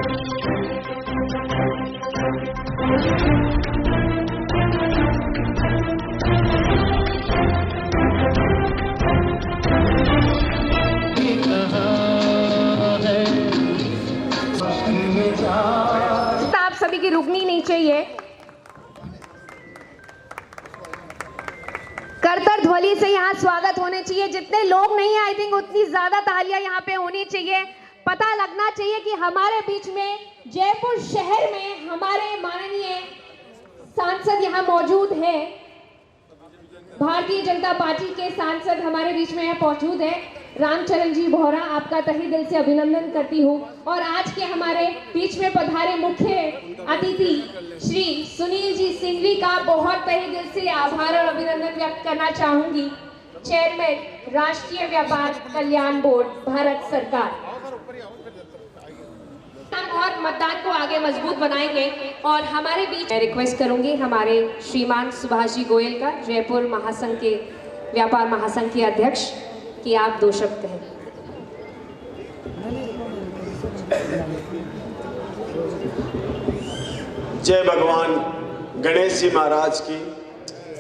आप सभी की रुकनी नहीं चाहिए। करतर ध्वनि से यहाँ स्वागत होने चाहिए। जितने लोग नहीं है आई थिंक उतनी ज्यादा तालियां यहाँ पे होनी चाहिए। पता लगना चाहिए कि हमारे बीच में जयपुर शहर में हमारे माननीय सांसद यहाँ मौजूद है। भारतीय जनता पार्टी के सांसद हमारे बीच में यहाँ मौजूद है। रामचरण जी बोहरा, आपका तहे दिल से अभिनंदन करती हूँ। और आज के हमारे बीच में पधारे मुख्य अतिथि श्री सुनील जी सिंघवी का बहुत तहे दिल से आभार और अभिनंदन व्यक्त करना चाहूंगी। चेयरमैन राष्ट्रीय व्यापार कल्याण बोर्ड भारत सरकार। और मतदान को आगे मजबूत बनाएंगे। और हमारे बीच मैं रिक्वेस्ट करूंगी हमारे श्रीमान सुभाष जी गोयल का, जयपुर महासंघ के व्यापार महासंघ के अध्यक्ष, कि आप दो शब्द कहें। जय भगवान गणेश जी महाराज की,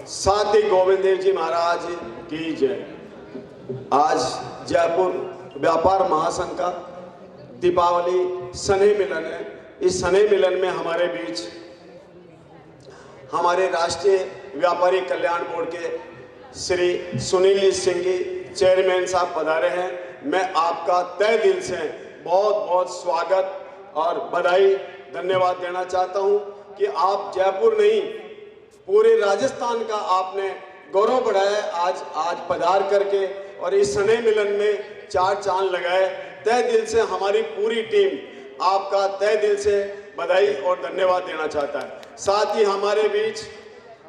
साथ ही गोविंद देव जी महाराज की जय। आज जयपुर व्यापार महासंघ का दीपावली स्नेह मिलन है। इस स्नेह मिलन में हमारे बीच हमारे राष्ट्रीय व्यापारी कल्याण बोर्ड के श्री सुनील सिंह जी चेयरमैन साहब पधारे हैं। मैं आपका तहे दिल से बहुत बहुत स्वागत और बधाई धन्यवाद देना चाहता हूं कि आप जयपुर नहीं पूरे राजस्थान का आपने गौरव बढ़ाया आज पधार करके और इस स्नेह मिलन में चार चांद लगाए। तहे दिल से हमारी पूरी टीम आपका तहे दिल से बधाई और धन्यवाद देना चाहता है। साथ ही हमारे बीच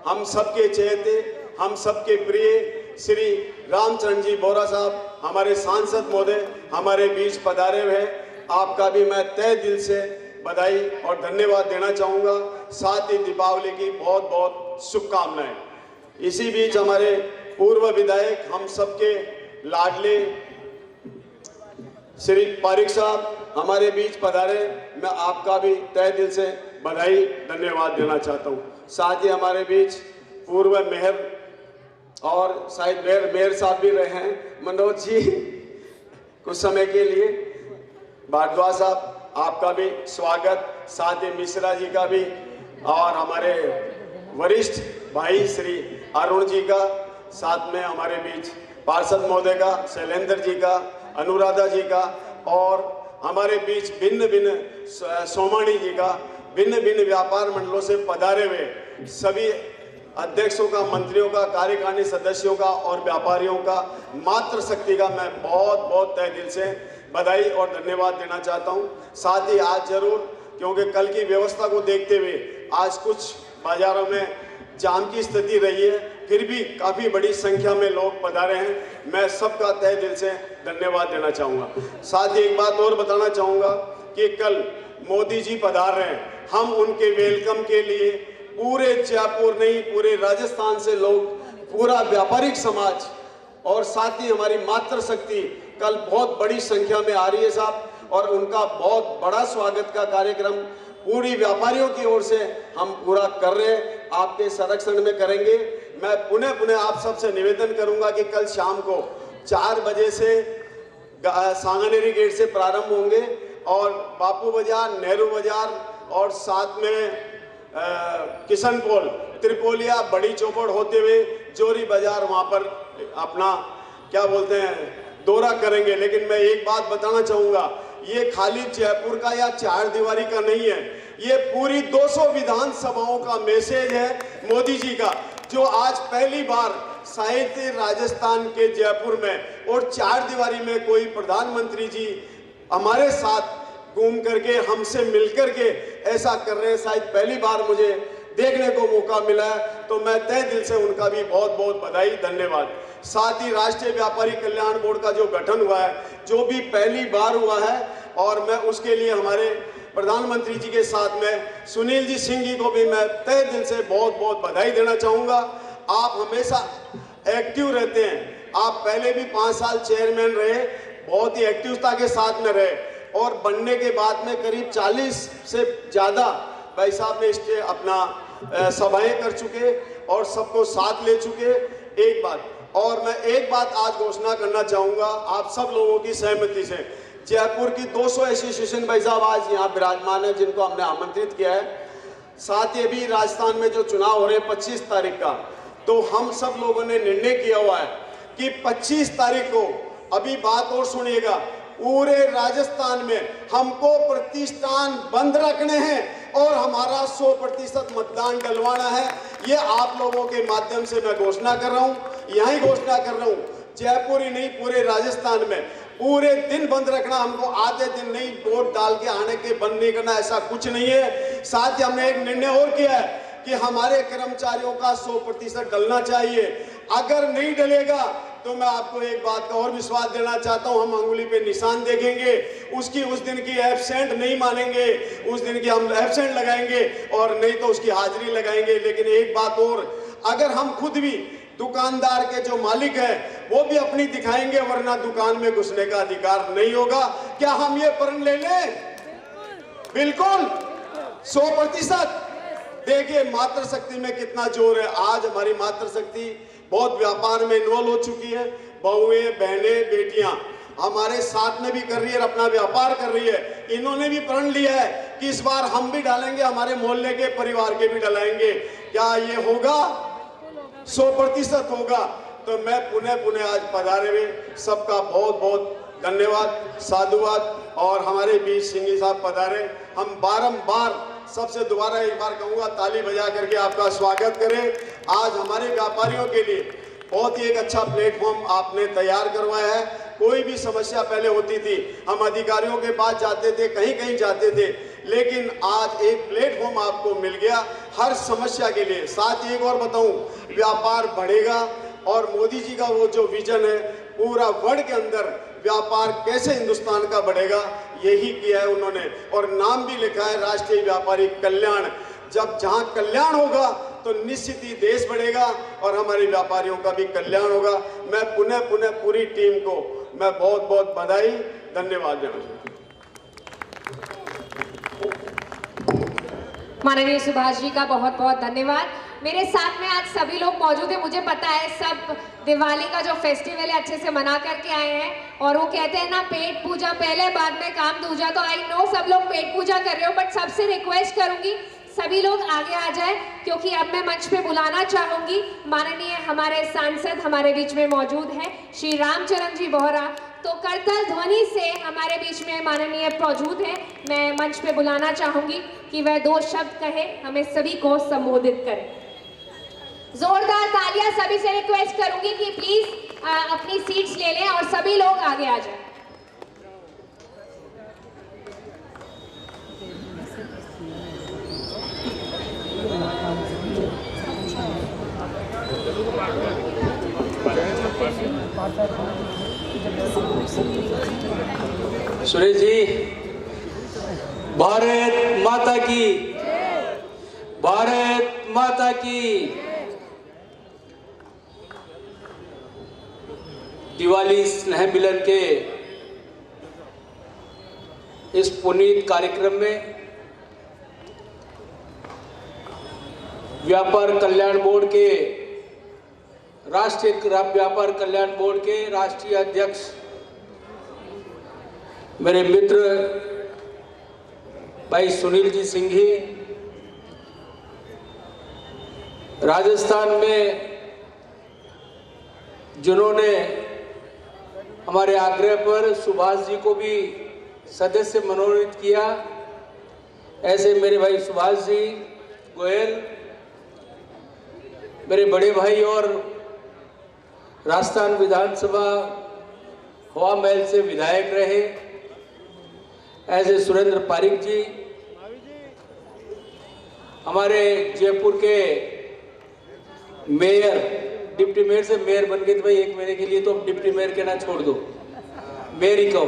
हम सबके चहेते, हम सबके प्रिय श्री रामचरण जी बोहरा साहब हमारे सांसद महोदय हमारे बीच पधारे हुए। आपका भी मैं तहे दिल से बधाई और धन्यवाद देना चाहूँगा। साथ ही दीपावली की बहुत बहुत शुभकामनाएं। इसी बीच हमारे पूर्व विधायक हम सबके लाडले श्री पारिक साहब हमारे बीच पधारे। मैं आपका भी तहे दिल से बधाई धन्यवाद देना चाहता हूँ। साथ ही हमारे बीच पूर्व मेयर और शायद मेयर साहब भी रहे हैं मनोज जी कुछ समय के लिए। भारद्वाज साहब आपका भी स्वागत। साथ ही मिश्रा जी का भी और हमारे वरिष्ठ भाई श्री अरुण जी का, साथ में हमारे बीच पार्षद महोदय का, शैलेंद्र जी का, अनुराधा जी का और हमारे बीच भिन्न भिन्न सोमानी जी का, भिन्न भिन्न व्यापार मंडलों से पधारे हुए सभी अध्यक्षों का, मंत्रियों का, कार्यकारिणी सदस्यों का और व्यापारियों का, मातृशक्ति का मैं बहुत बहुत तहे दिल से बधाई और धन्यवाद देना चाहता हूं। साथ ही आज जरूर, क्योंकि कल की व्यवस्था को देखते हुए आज कुछ बाजारों में जाम की स्थिति रही है, फिर भी काफ़ी बड़ी संख्या में लोग पधारे हैं। मैं सबका तहे दिल से धन्यवाद देना चाहूँगा। साथ ही एक बात और बताना चाहूँगा कि कल मोदी जी पधार रहे हैं। हम उनके वेलकम के लिए पूरे जयपुर नहीं पूरे राजस्थान से लोग, पूरा व्यापारिक समाज और साथ ही हमारी मातृशक्ति कल बहुत बड़ी संख्या में आ रही है साहब। और उनका बहुत बड़ा स्वागत का कार्यक्रम पूरी व्यापारियों की ओर से हम पूरा कर रहे हैं, आपके संरक्षण में करेंगे। मैं पुनः आप सबसे निवेदन करूंगा कि कल शाम को 4 बजे से सांगानेरी गेट से प्रारंभ होंगे और बापू बाजार, नेहरू बाजार और साथ में किशनपोल, त्रिपोलिया, बड़ी चौपड़ होते हुए जोरी बाजार वहाँ पर अपना क्या बोलते हैं दौरा करेंगे। लेकिन मैं एक बात बताना चाहूँगा, ये खाली जयपुर का या चार दीवारी का नहीं है, ये पूरी 200 विधानसभाओं का मैसेज है मोदी जी का, जो आज पहली बार शायद राजस्थान के जयपुर में और चार दीवारी में कोई प्रधानमंत्री जी हमारे साथ घूम करके हमसे मिलकर के ऐसा कर रहे हैं। शायद पहली बार मुझे देखने को मौका मिला है, तो मैं तहे दिल से उनका भी बहुत बहुत बधाई धन्यवाद। साथ ही राष्ट्रीय व्यापारी कल्याण बोर्ड का जो गठन हुआ है, जो भी पहली बार हुआ है, और मैं उसके लिए हमारे प्रधानमंत्री जी के साथ में सुनील जी सिंह जी को भी मैं तहे दिल से बहुत बहुत बधाई देना चाहूँगा। आप हमेशा एक्टिव रहते हैं, आप पहले भी 5 साल चेयरमैन रहे, बहुत ही एक्टिवता के साथ में रहे। और बनने के बाद में करीब 40 से ज़्यादा भाई साहब ने इसके अपना सभाएं कर चुके और सबको साथ ले चुके। एक बात और मैं एक बात आज घोषणा करना चाहूँगा आप सब लोगों की सहमति से, जयपुर की 200 एसोसिएशन भाई साहब आज यहाँ विराजमान है जिनको हमने आमंत्रित किया है। साथ ही अभी राजस्थान में जो चुनाव हो रहे हैं 25 तारीख का, तो हम सब लोगों ने निर्णय किया हुआ है कि 25 तारीख को, अभी बात और सुनिएगा, पूरे राजस्थान में हमको प्रतिष्ठान बंद रखने हैं और हमारा 100% मतदान डलवाना है। ये आप लोगों के माध्यम से मैं घोषणा कर रहा हूँ, यही घोषणा कर रहा हूँ। जयपुर ही नहीं पूरे राजस्थान में पूरे दिन बंद रखना, हमको आधे दिन नहीं वोट डाल के आने के बंद नहीं करना, ऐसा कुछ नहीं है। साथ ही हमने एक निर्णय और किया है कि हमारे कर्मचारियों का 100% डलना चाहिए। अगर नहीं डलेगा तो मैं आपको एक बात का और विश्वास देना चाहता हूं, हम अंगुली पे निशान देखेंगे, उसकी उस दिन की एब्सेंट नहीं मानेंगे, उस दिन की हम एब्सेंट लगाएंगे और नहीं तो उसकी हाजिरी लगाएंगे। लेकिन एक बात और, अगर हम खुद भी दुकानदार के जो मालिक हैं वो भी अपनी दिखाएंगे, वरना दुकान में घुसने का अधिकार नहीं होगा। क्या हम ये प्रण ले लें? बिल्कुल 100%। देखिए मातृशक्ति में कितना जोर है। आज हमारी मातृशक्ति बहुत व्यापार में इन्वॉल्व हो चुकी है। बहुएं, बहनें, बेटियां हमारे साथ में भी कर रही है, अपना व्यापार कर रही है। इन्होंने भी प्रण लिया है कि इस बार हम भी डालेंगे, हमारे मोहल्ले के परिवार के भी डालेंगे। क्या ये होगा? 100% होगा। तो मैं पुनः आज पधारे हुए सबका बहुत बहुत धन्यवाद, साधुवाद। और हमारे बीच सिंघी साहब पधारे, हम बारंबार सबसे दोबारा एक बार कहूँगा ताली बजा करके आपका स्वागत करें। आज हमारे व्यापारियों के लिए बहुत ही एक अच्छा प्लेटफॉर्म आपने तैयार करवाया है। कोई भी समस्या पहले होती थी, हम अधिकारियों के पास जाते थे, कहीं कहीं जाते थे, लेकिन आज एक प्लेटफॉर्म आपको मिल गया हर समस्या के लिए। साथ ही एक और बताऊं, व्यापार बढ़ेगा और मोदी जी का वो जो विजन है पूरा वर्ल्ड के अंदर व्यापार कैसे हिंदुस्तान का बढ़ेगा, यही किया है उन्होंने। और नाम भी लिखा है राष्ट्रीय व्यापारी कल्याण। जब जहां कल्याण होगा तो निश्चित ही देश बढ़ेगा और हमारे व्यापारियों का भी कल्याण होगा। मैं पुनः पूरी टीम को मैं बहुत बहुत बधाई, धन्यवाद देना चाहता हूं। माननीय सुभाष जी का बहुत बहुत धन्यवाद। मेरे साथ में आज सभी लोग मौजूद हैं। मुझे पता है सब दिवाली का जो फेस्टिवल है अच्छे से मना करके आए हैं, और वो कहते हैं ना पेट पूजा पहले बाद में काम दूजा। तो आई नो सब लोग पेट पूजा कर रहे हो, बट सबसे रिक्वेस्ट करूंगी सभी लोग आगे आ जाए, क्योंकि अब मैं मंच पे बुलाना चाहूंगी माननीय हमारे सांसद हमारे बीच में मौजूद है श्री रामचरण जी बोहरा। तो करतल ध्वनि से हमारे बीच में माननीय मौजूद है। मैं मंच पे बुलाना चाहूंगी कि वह 2 शब्द कहे, हमें सभी को संबोधित करें। जोरदार तालियां सभी से रिक्वेस्ट करूंगी कि प्लीज अपनी सीट्स ले लें और सभी लोग आगे आ जाएं। सुरेश जी, भारत माता की, भारत माता की। दिवाली स्नेह मिलन के इस पुनीत कार्यक्रम में व्यापार कल्याण बोर्ड के राष्ट्रीय व्यापार कल्याण बोर्ड के राष्ट्रीय अध्यक्ष मेरे मित्र भाई सुनील जी सिंघी, राजस्थान में जिन्होंने हमारे आग्रह पर सुभाष जी को भी सदस्य मनोनीत किया, ऐसे मेरे भाई सुभाष जी गोयल, मेरे बड़े भाई और राजस्थान विधानसभा हवा महल से विधायक रहे ऐसे सुरेंद्र पारिक जी, हमारे जयपुर के मेयर, डिप्टी मेयर से मेयर बन गए थे भाई 1 महीने के लिए, तो डिप्टी मेयर कहना छोड़ दो, मेयर ही कहो।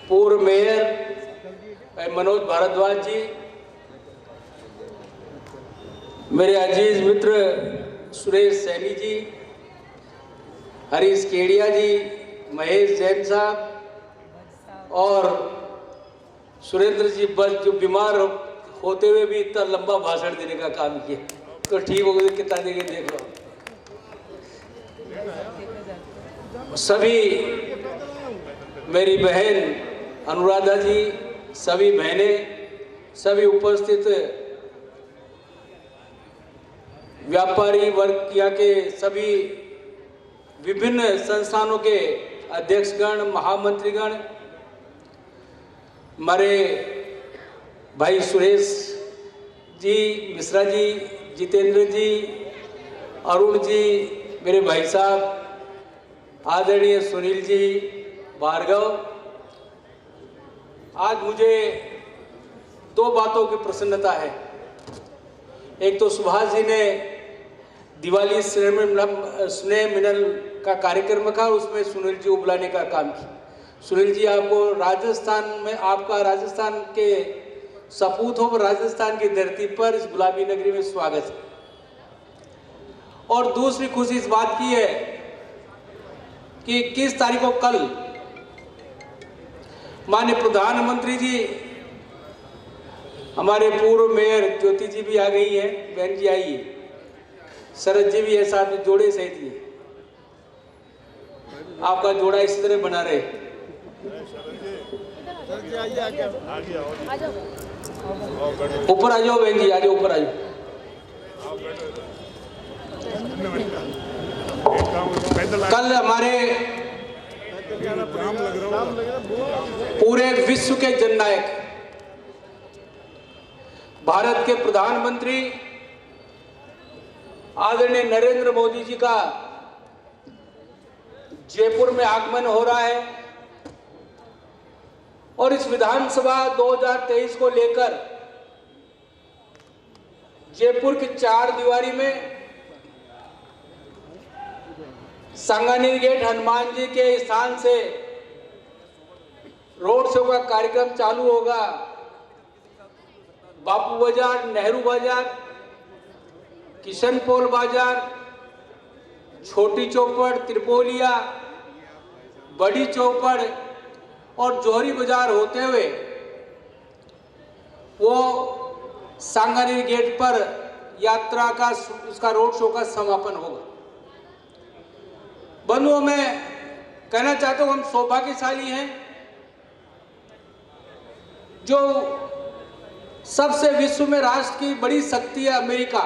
पूर्व मेयर मनोज भारद्वाज जी, मेरे अजीज मित्र सुरेश सैनी जी, हरीश केडिया जी, महेश जैन साहब, और सुरेंद्र जी बस जो बीमार होते हुए भी इतना लंबा भाषण देने का काम किया, तो ठीक हो गया, कितना देंगे देख लो। सभी मेरी बहन अनुराधा जी, सभी बहनें, सभी उपस्थित व्यापारी वर्ग यहाँ के सभी विभिन्न संस्थानों के अध्यक्षगण, महामंत्रीगण, हमारे भाई सुरेश जी, मिश्रा जी, जितेंद्र जी, अरुण जी, मेरे भाई साहब आदरणीय सुनील जी, भार्गव, आज मुझे दो बातों की प्रसन्नता है। एक तो सुभाष जी ने दिवाली स्नेह मिलन का कार्यक्रम रखा, उसमें सुनील जी को बुलाने का काम किया। सुनील जी, आपको राजस्थान में, आपका राजस्थान के सपूत हो, राजस्थान की धरती पर इस गुलाबी नगरी में स्वागत है। और दूसरी खुशी इस बात की है कि 21 तारीख को कल माननीय प्रधानमंत्री जी, हमारे पूर्व मेयर ज्योति जी भी आ गई हैं, बहन जी आई है, शरद जी भी है साथ में, जोड़े सहित ही। आपका जोड़ा इसी तरह बना रहे। ऊपर आ जाओ बहन जी, आ जाओ, ऊपर आ जाओ। कल हमारे पूरे विश्व के जननायक भारत के प्रधानमंत्री आदरणीय नरेंद्र मोदी जी का जयपुर में आगमन हो रहा है और इस विधानसभा 2023 को लेकर जयपुर की चार दीवारी में सांगानेर गेट हनुमान जी के स्थान से रोड शो का कार्यक्रम चालू होगा। बापू बाजार, नेहरू बाजार, किशनपोल बाजार, छोटी चौपड़, त्रिपोलिया, बड़ी चौपड़ और जौहरी बाजार होते हुए वो सांगानेर गेट पर यात्रा का, उसका रोड शो का समापन होगा। बंधुओं, मैं कहना चाहता हूं, हम सौभाग्यशाली हैं जो सबसे विश्व में राष्ट्र की बड़ी शक्ति है अमेरिका,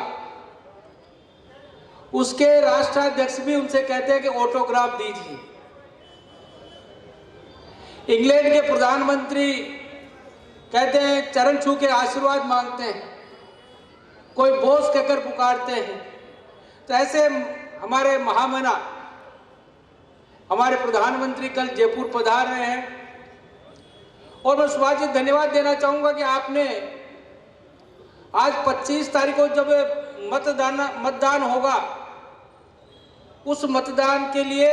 उसके राष्ट्राध्यक्ष भी उनसे कहते हैं कि ऑटोग्राफ दीजिए। इंग्लैंड के प्रधानमंत्री कहते हैं, चरण छू के आशीर्वाद मांगते हैं, कोई बॉस कहकर पुकारते हैं। तो ऐसे हमारे महामना, हमारे प्रधानमंत्री कल जयपुर पधार रहे हैं और मैं सुभाष जी धन्यवाद देना चाहूंगा कि आपने आज 25 तारीख को जब मतदान होगा, उस मतदान के लिए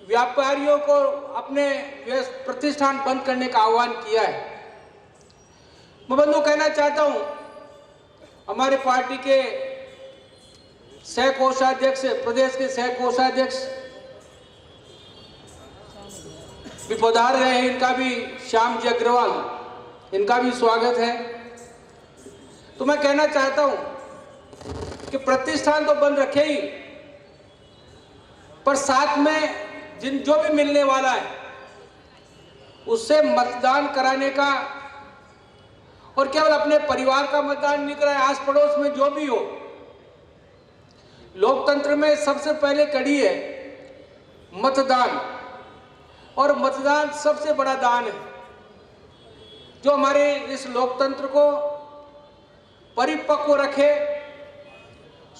व्यापारियों को अपने प्रतिष्ठान बंद करने का आह्वान किया है। मैं बंधु कहना चाहता हूं, हमारे पार्टी के सह कोषाध्यक्ष, प्रदेश के सह कोषाध्यक्ष भी पधार रहे हैं, इनका भी, श्याम जी अग्रवाल, इनका भी स्वागत है। तो मैं कहना चाहता हूं कि प्रतिष्ठान तो बंद रखे ही, पर साथ में जो भी मिलने वाला है उससे मतदान कराने का, और केवल अपने परिवार का मतदान नहीं कराए, आस पड़ोस में जो भी हो। लोकतंत्र में सबसे पहले कड़ी है मतदान, और मतदान सबसे बड़ा दान है जो हमारे इस लोकतंत्र को परिपक्व रखे,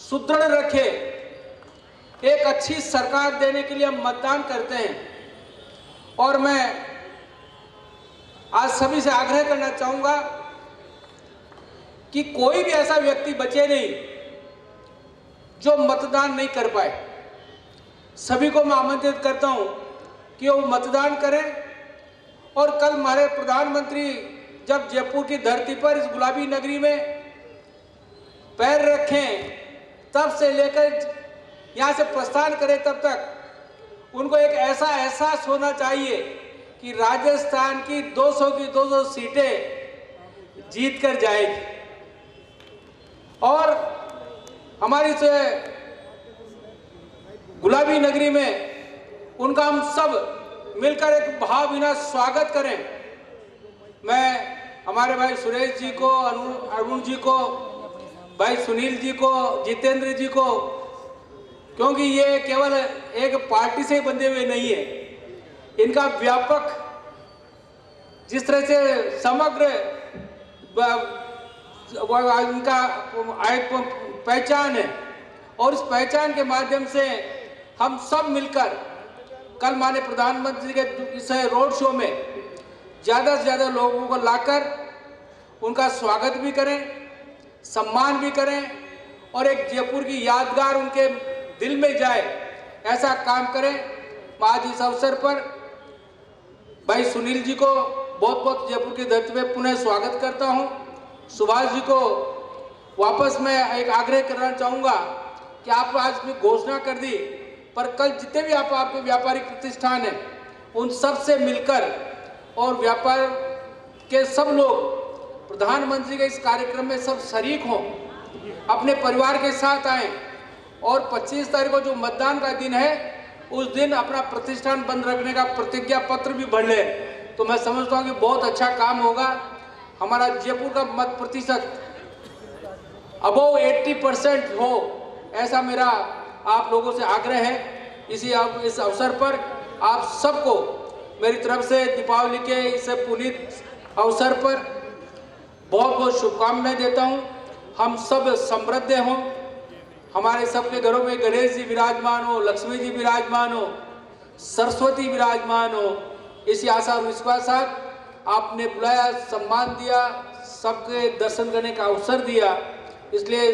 सुदृढ़ रखे। एक अच्छी सरकार देने के लिए हम मतदान करते हैं। और मैं आज सभी से आग्रह करना चाहूंगा कि कोई भी ऐसा व्यक्ति बचे नहीं जो मतदान नहीं कर पाए। सभी को मैं आमंत्रित करता हूं कि वो मतदान करें। और कल हमारे प्रधानमंत्री जब जयपुर की धरती पर इस गुलाबी नगरी में पैर रखें, तब से लेकर यहाँ से प्रस्थान करें, तब तक उनको एक ऐसा एहसास होना चाहिए कि राजस्थान की 200 की 200 सीटें जीत कर जाएगी और हमारी से गुलाबी नगरी में उनका हम सब मिलकर एक भावभीना स्वागत करें। मैं हमारे भाई सुरेश जी को, अरुण जी को, भाई सुनील जी को, जितेंद्र जी को, क्योंकि ये केवल एक पार्टी से बंधे हुए नहीं है, इनका व्यापक जिस तरह से समग्र इनका पहचान है और इस पहचान के माध्यम से हम सब मिलकर कल माननीय प्रधानमंत्री के इस रोड शो में ज़्यादा से ज़्यादा लोगों को लाकर उनका स्वागत भी करें, सम्मान भी करें और एक जयपुर की यादगार उनके दिल में जाए, ऐसा काम करें। आज इस अवसर पर भाई सुनील जी को बहुत बहुत जयपुर की धरती पे पुनः स्वागत करता हूं। सुभाष जी को वापस मैं एक आग्रह करना चाहूँगा कि आप आज भी घोषणा कर दी, पर कल जितने भी आपके व्यापारिक प्रतिष्ठान हैं उन सब से मिलकर और व्यापार के सब लोग प्रधानमंत्री के इस कार्यक्रम में सब शरीक हों, अपने परिवार के साथ आएं और 25 तारीख को जो मतदान का दिन है उस दिन अपना प्रतिष्ठान बंद रखने का प्रतिज्ञा पत्र भी भर ले, तो मैं समझता हूँ कि बहुत अच्छा काम होगा। हमारा जयपुर का मत प्रतिशत अबव 80% हो, ऐसा मेरा आप लोगों से आग्रह है। इस अवसर पर आप सबको मेरी तरफ से दीपावली के इस पुनीत अवसर पर बहुत बहुत शुभकामनाएं देता हूं। हम सब समृद्ध हों, हमारे सबके घरों में गणेश जी विराजमान हो, लक्ष्मी जी विराजमान हो, सरस्वती विराजमान हो, इसी आशा और विश्वास साथ आपने बुलाया, सम्मान दिया, सबके दर्शन करने का अवसर दिया, इसलिए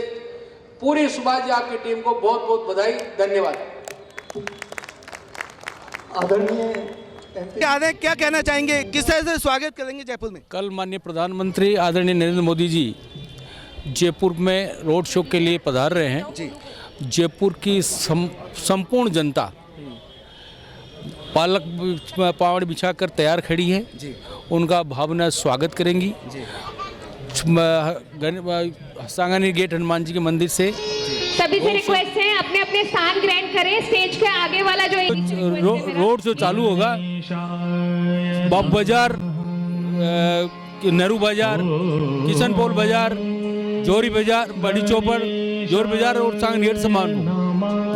पूरी सुभाष जी आपकी टीम को बहुत बहुत बधाई, धन्यवाद। आदरणीय क्या कहना चाहेंगे, किस तरह से स्वागत करेंगे जयपुर में? कल माननीय प्रधानमंत्री आदरणीय नरेंद्र मोदी जी जयपुर में रोड शो के लिए पधार रहे हैं जी। जयपुर की संपूर्ण जनता पालक पावड़ बिछाकर तैयार खड़ी है जी। उनका भावना स्वागत करेंगी जी। सांगानेर गेट हनुमान जी के मंदिर से सभी से रिक्वेस्ट है अपने अपने स्थान ग्रहण करें। स्टेज के आगे वाला जो रोड शो चालू होगा, बाब बाजार, नेहरू बाजार, किशन पोल बाजार, जोरी बाजार, बड़ी चौपड़, जोर बाजार और सांगानेर समान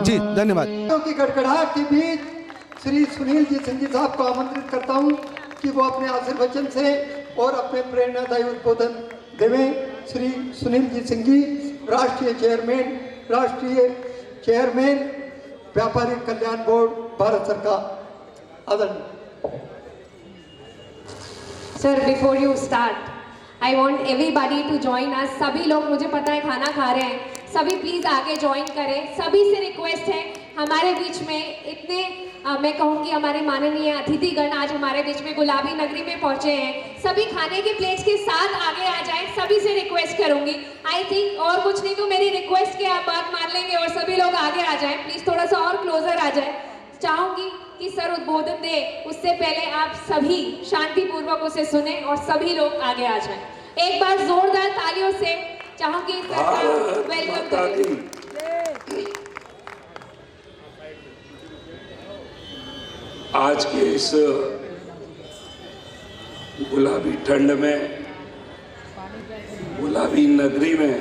जी। धन्यवाद। की गड़गड़ाहट के बीच श्री सुनील जी सिंह जी साहब को आमंत्रित करता हूं कि वो अपने आशीर्वचन से और अपने प्रेरणादायी उद्बोधन देवें। श्री सुनील जी सिंह जी, राष्ट्रीय चेयरमैन व्यापारी कल्याण बोर्ड, भारत सरकार। आदरणीय sir, before you start I want everybody to join us. सभी लोग, मुझे पता है खाना खा रहे हैं, सभी प्लीज आगे ज्वाइन करें। सभी से रिक्वेस्ट है, हमारे बीच में इतने मैं कहूँगी हमारे माननीय अतिथिगण आज हमारे बीच में गुलाबी नगरी में पहुंचे हैं, सभी खाने के प्लेट्स के साथ आगे आ जाएं। सभी से रिक्वेस्ट करूंगी, आई थिंक और कुछ नहीं तो मेरी रिक्वेस्ट के आप बात मान लेंगे और सभी लोग आगे आ जाएं। प्लीज थोड़ा सा और क्लोजर आ जाए। चाहूंगी कि सर उद्बोधन दे, उससे पहले आप सभी शांतिपूर्वक उसे सुने और सभी लोग आगे आ जाएं। एक बार जोरदार तालियों से चाहूंगी सर का वेलकम करें। आज के इस गुलाबी ठंड में, गुलाबी नगरी में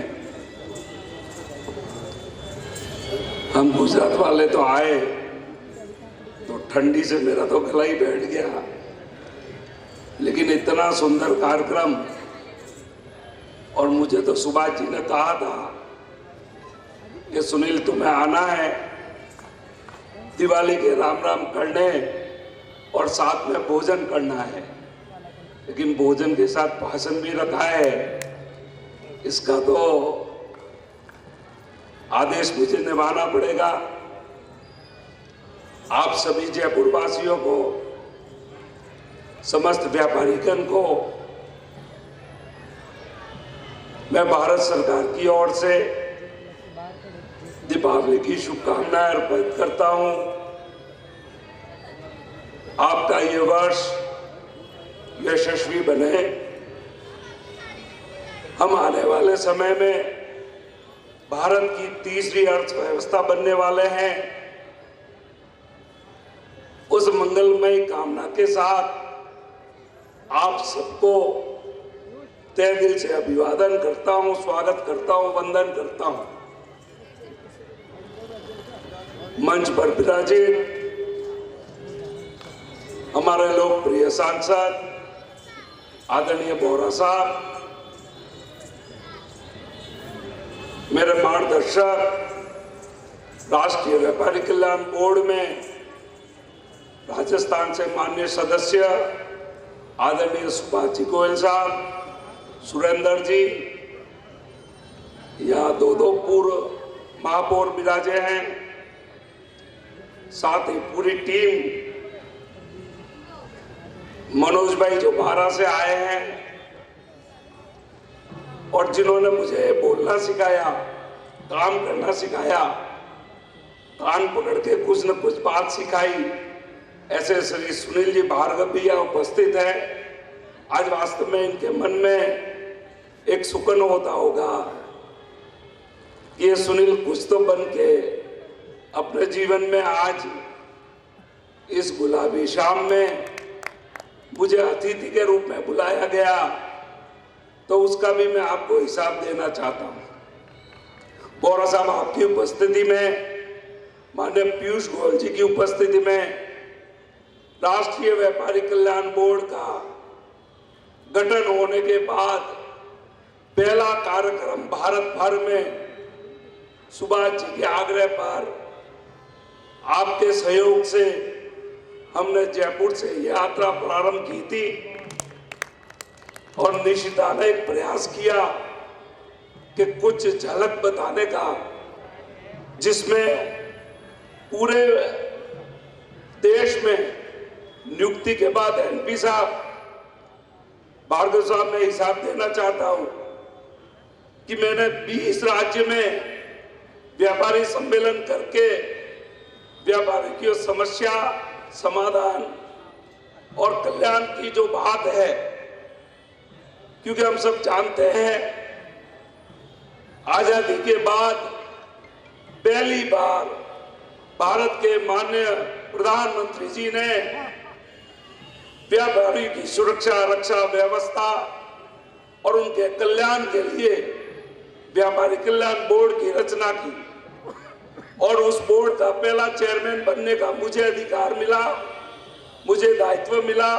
हम गुजरात वाले तो आए तो ठंडी से मेरा तो गला ही बैठ गया, लेकिन इतना सुंदर कार्यक्रम, और मुझे तो सुभाष जी ने कहा था कि सुनील तुम्हें आना है दिवाली के राम राम करने और साथ में भोजन करना है, लेकिन भोजन के साथ भाषण भी रखा है। इसका तो आदेश मुझे निभाना पड़ेगा। आप सभी जयपुर वासियों को, समस्त व्यापारीगण को मैं भारत सरकार की ओर से दीपावली की शुभकामनाएं अर्पित करता हूं। आपका ये वर्ष यशस्वी बने। हम आने वाले समय में भारत की तीसरी अर्थव्यवस्था बनने वाले हैं। उस मंगलमय कामना के साथ आप सबको तहे दिल से अभिवादन करता हूं, स्वागत करता हूं, वंदन करता हूं। मंच पर विराजित हमारे लोकप्रिय सांसद आदरणीय बोहरा साहब, मेरे मार्गदर्शक राष्ट्रीय व्यापारी कल्याण बोर्ड में राजस्थान से माननीय सदस्य आदरणीय सुभाष जी गोयल साहब, सुरेंद्र जी, या दो पूर्व महापौर विराजे हैं, साथ ही पूरी टीम, मनोज भाई जो बारा से आए हैं और जिन्होंने मुझे बोलना सिखाया, काम करना सिखाया, कान पकड़ के कुछ न कुछ बात सिखाई, ऐसे श्री सुनील जी भार्गव भी यहाँ उपस्थित है। आज वास्तव में इनके मन में एक सुकन होता होगा कि ये सुनील कुछ तो बन के अपने जीवन में आज इस गुलाबी शाम में मुझे अतिथि के रूप में बुलाया गया, तो उसका भी मैं आपको हिसाब देना चाहता हूं। बोहरा साहब, आपकी उपस्थिति में, माननीय पीयूष गोयल जी की उपस्थिति में राष्ट्रीय व्यापारी कल्याण बोर्ड का गठन होने के बाद पहला कार्यक्रम भारत भर में सुभाष जी के आग्रह पर आपके सहयोग से हमने जयपुर से यात्रा प्रारंभ की थी और निशिताने एक प्रयास किया कि कुछ झलक बताने का, जिसमें पूरे देश में नियुक्ति के बाद एमपी साहब भार्गव साहब ने हिसाब देना चाहता हूं कि मैंने 20 राज्य में व्यापारी सम्मेलन करके व्यापारी की समस्या, समाधान और कल्याण की जो बात है, क्योंकि हम सब जानते हैं आजादी के बाद पहली बार भारत के माननीय प्रधानमंत्री जी ने व्यापारी की सुरक्षा, रक्षा, व्यवस्था और उनके कल्याण के लिए व्यापारी कल्याण बोर्ड की रचना की और उस बोर्ड का पहला चेयरमैन बनने का मुझे अधिकार मिला, मुझे दायित्व मिला।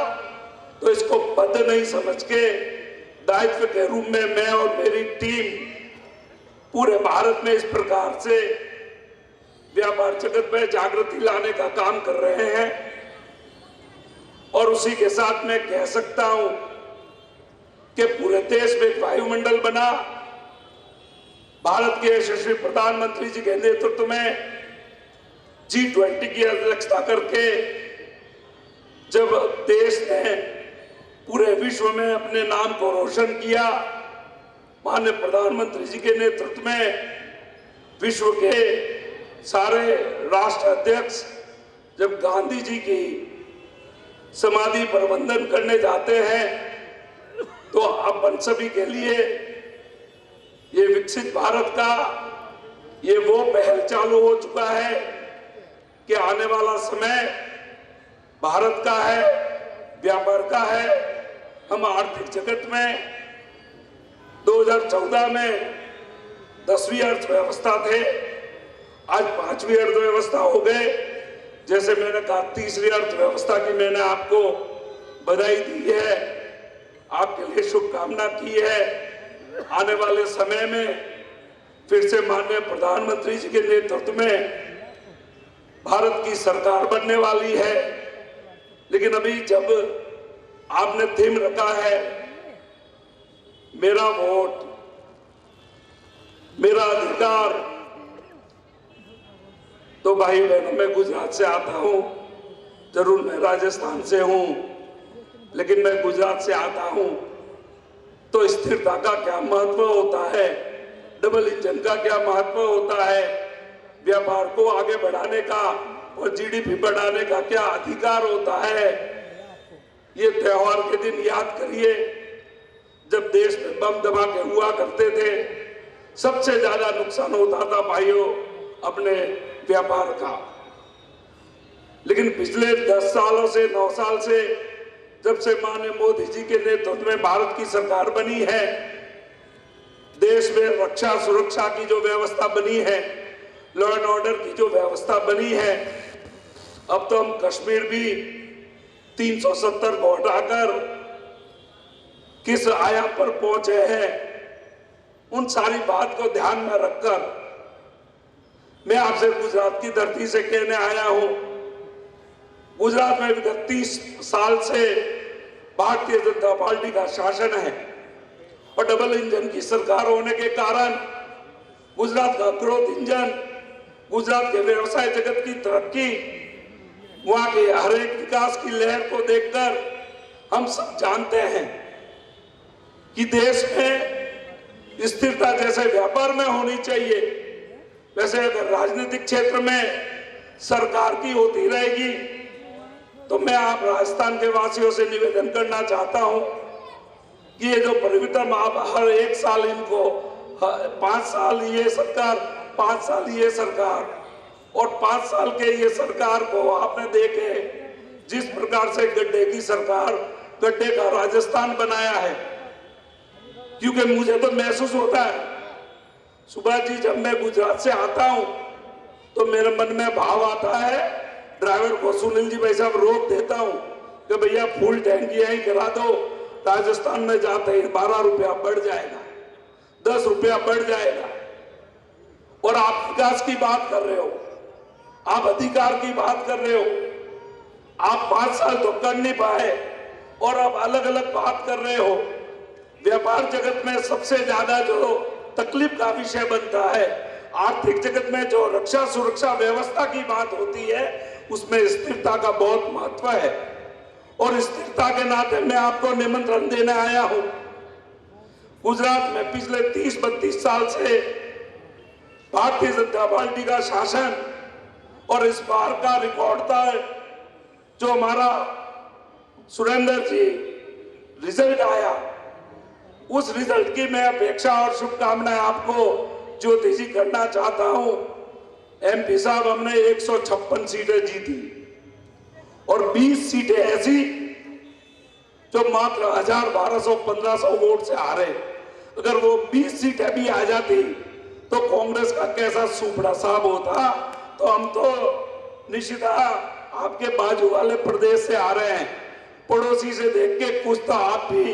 तो इसको पद नहीं समझ के दायित्व के रूप में मैं और मेरी टीम पूरे भारत में इस प्रकार से व्यापार जगत में जागृति लाने का काम कर रहे हैं। और उसी के साथ मैं कह सकता हूं कि पूरे देश में एक वायुमंडल बना। भारत के यशस्वी प्रधानमंत्री जी के नेतृत्व में G20 की अध्यक्षता करके जब देश ने पूरे विश्व में अपने नाम को रोशन किया, माननीय प्रधानमंत्री जी के नेतृत्व में विश्व के सारे राष्ट्र अध्यक्ष जब गांधी जी की समाधि पर वंदन करने जाते हैं, तो अपन सभी के लिए ये विकसित भारत का ये वो पहल चालू हो चुका है कि आने वाला समय भारत का है, व्यापार का है। हम आर्थिक जगत में 2014 में 10वीं अर्थव्यवस्था थे, आज 5वीं अर्थव्यवस्था हो गए। जैसे मैंने कहा, तीसरी अर्थव्यवस्था की मैंने आपको बधाई दी है, आपके लिए शुभकामना की है। आने वाले समय में फिर से माननीय प्रधानमंत्री जी के नेतृत्व में भारत की सरकार बनने वाली है। लेकिन अभी जब आपने थीम रखा है मेरा वोट मेरा अधिकार, तो भाई बहनों, मैं गुजरात से आता हूं, जरूर मैं राजस्थान से हूं, लेकिन मैं गुजरात से आता हूं तो स्थिरता का क्या महत्व होता है, डबल इंजन का क्या महत्व होता है, व्यापार को आगे बढ़ाने का और जीडीपी बढ़ाने का क्या अधिकार होता है, ये त्योहार के दिन याद करिए जब देश में बम धमाके हुआ करते थे, सबसे ज्यादा नुकसान होता था भाइयों अपने व्यापार का। लेकिन पिछले 10 सालों से 9 साल से जब से माननीय मोदी जी के नेतृत्व में भारत की सरकार बनी है, देश में रक्षा सुरक्षा की जो व्यवस्था बनी है, लॉ एंड ऑर्डर की जो व्यवस्था बनी है, अब तो हम कश्मीर भी 370 को हटाकर किस आयाम पर पहुंचे हैं, उन सारी बात को ध्यान में रखकर मैं आपसे गुजरात की धरती से कहने आया हूं। गुजरात में विगत 30 साल से भारतीय जनता पार्टी का शासन है और डबल इंजन की सरकार होने के कारण गुजरात का ग्रोथ इंजन, गुजरात के व्यवसाय जगत की तरक्की, वहां के हर एक विकास की लहर को देखकर हम सब जानते हैं कि देश में स्थिरता जैसे व्यापार में होनी चाहिए, वैसे अगर राजनीतिक क्षेत्र में सरकार की होती रहेगी तो मैं आप राजस्थान के वासियों से निवेदन करना चाहता हूं कि ये जो परिवर्तन आप हर एक साल इनको 5 साल ये सरकार, 5 साल ये सरकार और 5 साल के ये सरकार को आपने देखे जिस प्रकार से गड्ढे की सरकार, गड्ढे का राजस्थान बनाया है। क्योंकि मुझे तो महसूस होता है सुभाष जी, जब मैं गुजरात से आता हूं तो मेरे मन में भाव आता है, ड्राइवर को सुनील जी भाई साहब रोक देता हूं कि भैया फुल टैंकी यहीं करा दो, राजस्थान में जाते ही 12 रुपया बढ़ जाएगा, 10 रुपया बढ़ जाएगा। और आप विकास की बात कर रहे हो, आप अधिकार की बात कर रहे हो, आप 5 साल तो कर नहीं पाए और आप अलग अलग बात कर रहे हो। व्यापार जगत में सबसे ज्यादा जो तकलीफ का विषय बनता है, आर्थिक जगत में जो रक्षा सुरक्षा व्यवस्था की बात होती है, उसमें स्थिरता का बहुत महत्व है। और स्थिरता के नाते मैं आपको निमंत्रण देने आया हूं। गुजरात में पिछले 30-32 साल से भारतीय जनता पार्टी का शासन और इस बार का रिकॉर्ड था जो हमारा सुरेंद्र जी रिजल्ट आया, उस रिजल्ट की मैं अपेक्षा और शुभकामनाएं आपको ज्योति जी करना चाहता हूं। एमपी साहब हमने 156 सीटें जीती और 20 सीटें ऐसी जो मात्र 1000, 1200, 1500 वोट से हारे। अगर वो 20 सीटें भी आ जाती तो कांग्रेस का कैसा सुपड़ा साहब होता। तो हम तो निश्चितः आपके बाजू वाले प्रदेश से आ रहे हैं, पड़ोसी से देख के कुछ तो आप भी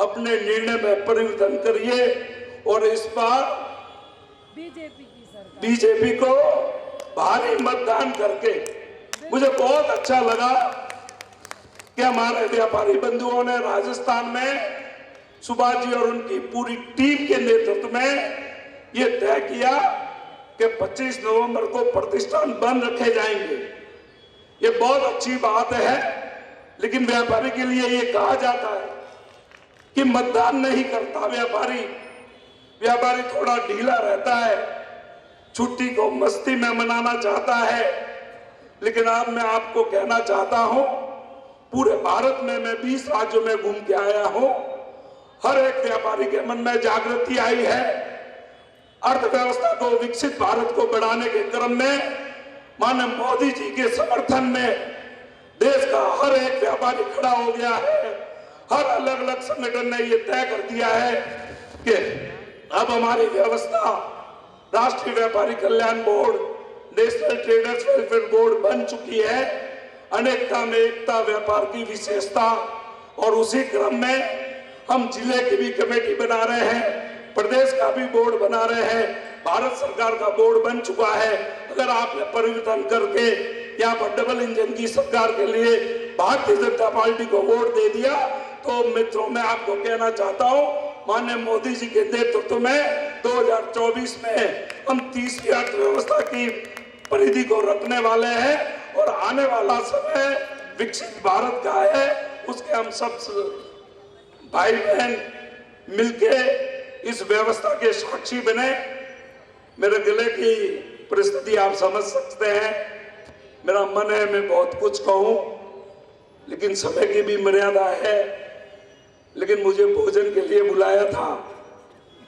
अपने निर्णय में परिवर्तन करिए और इस बार बीजेपी को भारी मतदान करके। मुझे बहुत अच्छा लगा कि हमारे व्यापारी बंधुओं ने राजस्थान में सुभाष जी और उनकी पूरी टीम के नेतृत्व में ये तय किया कि 25 नवंबर को प्रतिष्ठान बंद रखे जाएंगे। ये बहुत अच्छी बात है, लेकिन व्यापारी के लिए ये कहा जाता है कि मतदान नहीं करता व्यापारी। व्यापारी थोड़ा ढीला रहता है, छुट्टी को मस्ती में मनाना चाहता है। लेकिन अब मैं आपको कहना चाहता हूं, पूरे भारत में मैं 20 राज्यों में घूम के आया हूं, हर एक व्यापारी के मन में जागृति आई है। अर्थव्यवस्था को, विकसित भारत को बढ़ाने के क्रम में माननीय मोदी जी के समर्थन में देश का हर एक व्यापारी खड़ा हो गया है। हर अलग अलग संगठन ने यह तय कर दिया है कि अब हमारी व्यवस्था राष्ट्रीय व्यापारी कल्याण board, National Traders Welfare Board बन चुकी है। अनेकता में एकता व्यापार की विशेषता। और उसी क्रम में हम जिले की भी कमेटी बना रहे हैं, प्रदेश का भी बोर्ड बना रहे हैं, भारत सरकार का बोर्ड बन चुका है। अगर आपने परिवर्तन करके यहाँ पर डबल इंजन की सरकार के लिए भारतीय जनता पार्टी को वोट दे दिया तो मित्रों मैं आपको कहना चाहता हूँ, माननीय मोदी जी के नेतृत्व में 2024 में हम तीसरी अर्थव्यवस्था की परिधि को रखने वाले हैं और आने वाला समय विकसित भारत का है। उसके हम सब भाई बहन मिलके इस व्यवस्था के साक्षी बने। मेरे गले की परिस्थिति आप समझ सकते हैं, मेरा मन है मैं बहुत कुछ कहूं, लेकिन समय की भी मर्यादा है। लेकिन मुझे भोजन के लिए बुलाया था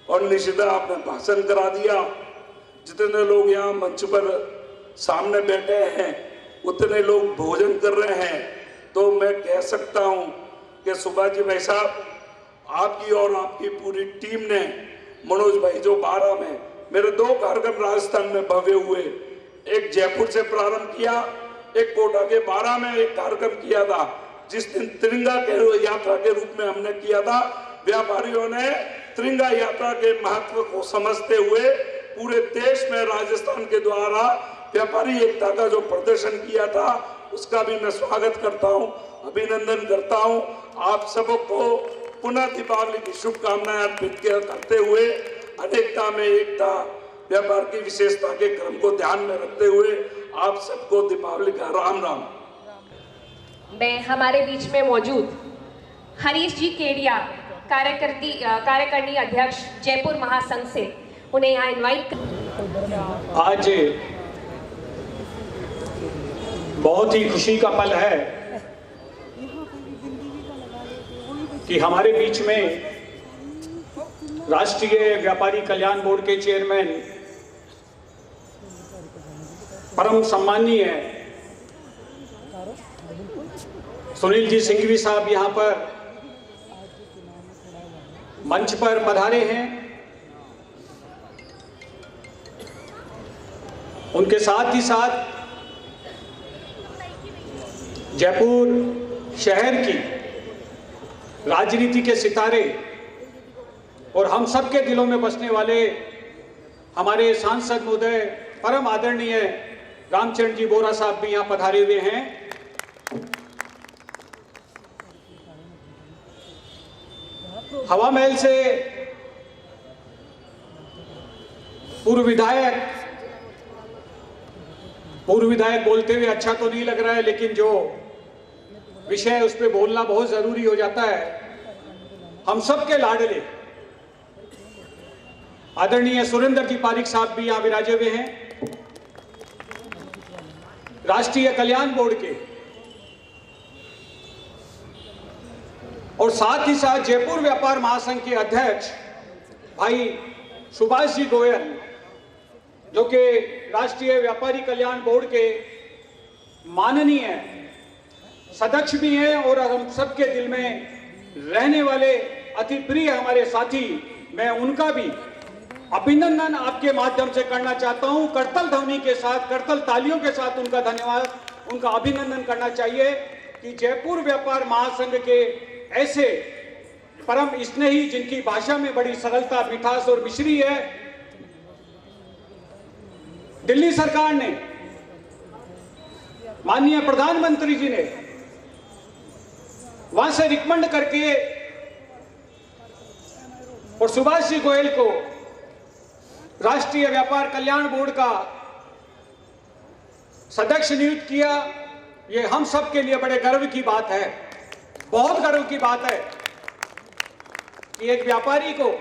और निशिता आपने भाषण करा दिया। जितने लोग यहाँ मंच पर सामने बैठे हैं उतने लोग भोजन कर रहे हैं, तो मैं कह सकता हूँ कि सुभाष जी भाई साहब, आपकी और आपकी पूरी टीम ने, मनोज भाई जो 12 में, मेरे 2 कार्यक्रम राजस्थान में भव्य हुए, एक जयपुर से प्रारंभ किया, एक कोटा के 12 में एक कार्यक्रम किया था, जिस दिन तिरंगा के यात्रा के रूप में हमने किया था। व्यापारियों ने तिरंगा यात्रा के महत्व को समझते हुए पूरे देश में राजस्थान के द्वारा व्यापारी एकता का जो प्रदर्शन किया था, उसका भी मैं स्वागत करता हूं, अभिनंदन करता हूं। आप सबको पुनः दीपावली की शुभकामनाएं अर्पित करते हुए, अनेकता में एकता, व्यापार की विशेषता के क्रम को ध्यान में रखते हुए आप सबको दीपावली का राम राम। मैं हमारे बीच में मौजूद हरीश जी केडिया, कार्यकारिणी अध्यक्ष जयपुर महासंघ से, उन्हें यहाँ इनवाइट कर। आज बहुत ही खुशी का पल है कि हमारे बीच में राष्ट्रीय व्यापारी कल्याण बोर्ड के चेयरमैन परम सम्माननीय सुनील जी सिंघवी साहब यहाँ पर मंच पर पधारे हैं। उनके साथ ही साथ जयपुर शहर की राजनीति के सितारे और हम सबके दिलों में बसने वाले हमारे सांसद महोदय परम आदरणीय रामचरण जी बोरा साहब भी यहाँ पधारे हुए हैं। हवा महल से पूर्व विधायक बोलते हुए अच्छा तो नहीं लग रहा है, लेकिन जो विषय है उस पर बोलना बहुत जरूरी हो जाता है। हम सबके लाडले आदरणीय सुरेंद्र जी पारिक साहब भी यहाँ विराजे हुए हैं, राष्ट्रीय कल्याण बोर्ड के, और साथ ही साथ जयपुर व्यापार महासंघ के अध्यक्ष भाई सुभाष जी गोयल, जो कि राष्ट्रीय व्यापारी कल्याण बोर्ड के माननीय सदस्य भी हैं और हम सबके दिल में रहने वाले अति प्रिय हमारे साथी। मैं उनका भी अभिनंदन आपके माध्यम से करना चाहता हूं। करतल ध्वनि के साथ, करतल तालियों के साथ उनका धन्यवाद, उनका अभिनंदन करना चाहिए कि जयपुर व्यापार महासंघ के ऐसे परम स्नेही, जिनकी भाषा में बड़ी सरलता, मिठास और मिश्री है, दिल्ली सरकार ने, माननीय प्रधानमंत्री जी ने वहां से रिकमेंड करके और सुभाष जी गोयल को राष्ट्रीय व्यापार कल्याण बोर्ड का सदस्य नियुक्त किया। ये हम सब के लिए बड़े गर्व की बात है, बहुत गर्व की बात है कि एक व्यापारी को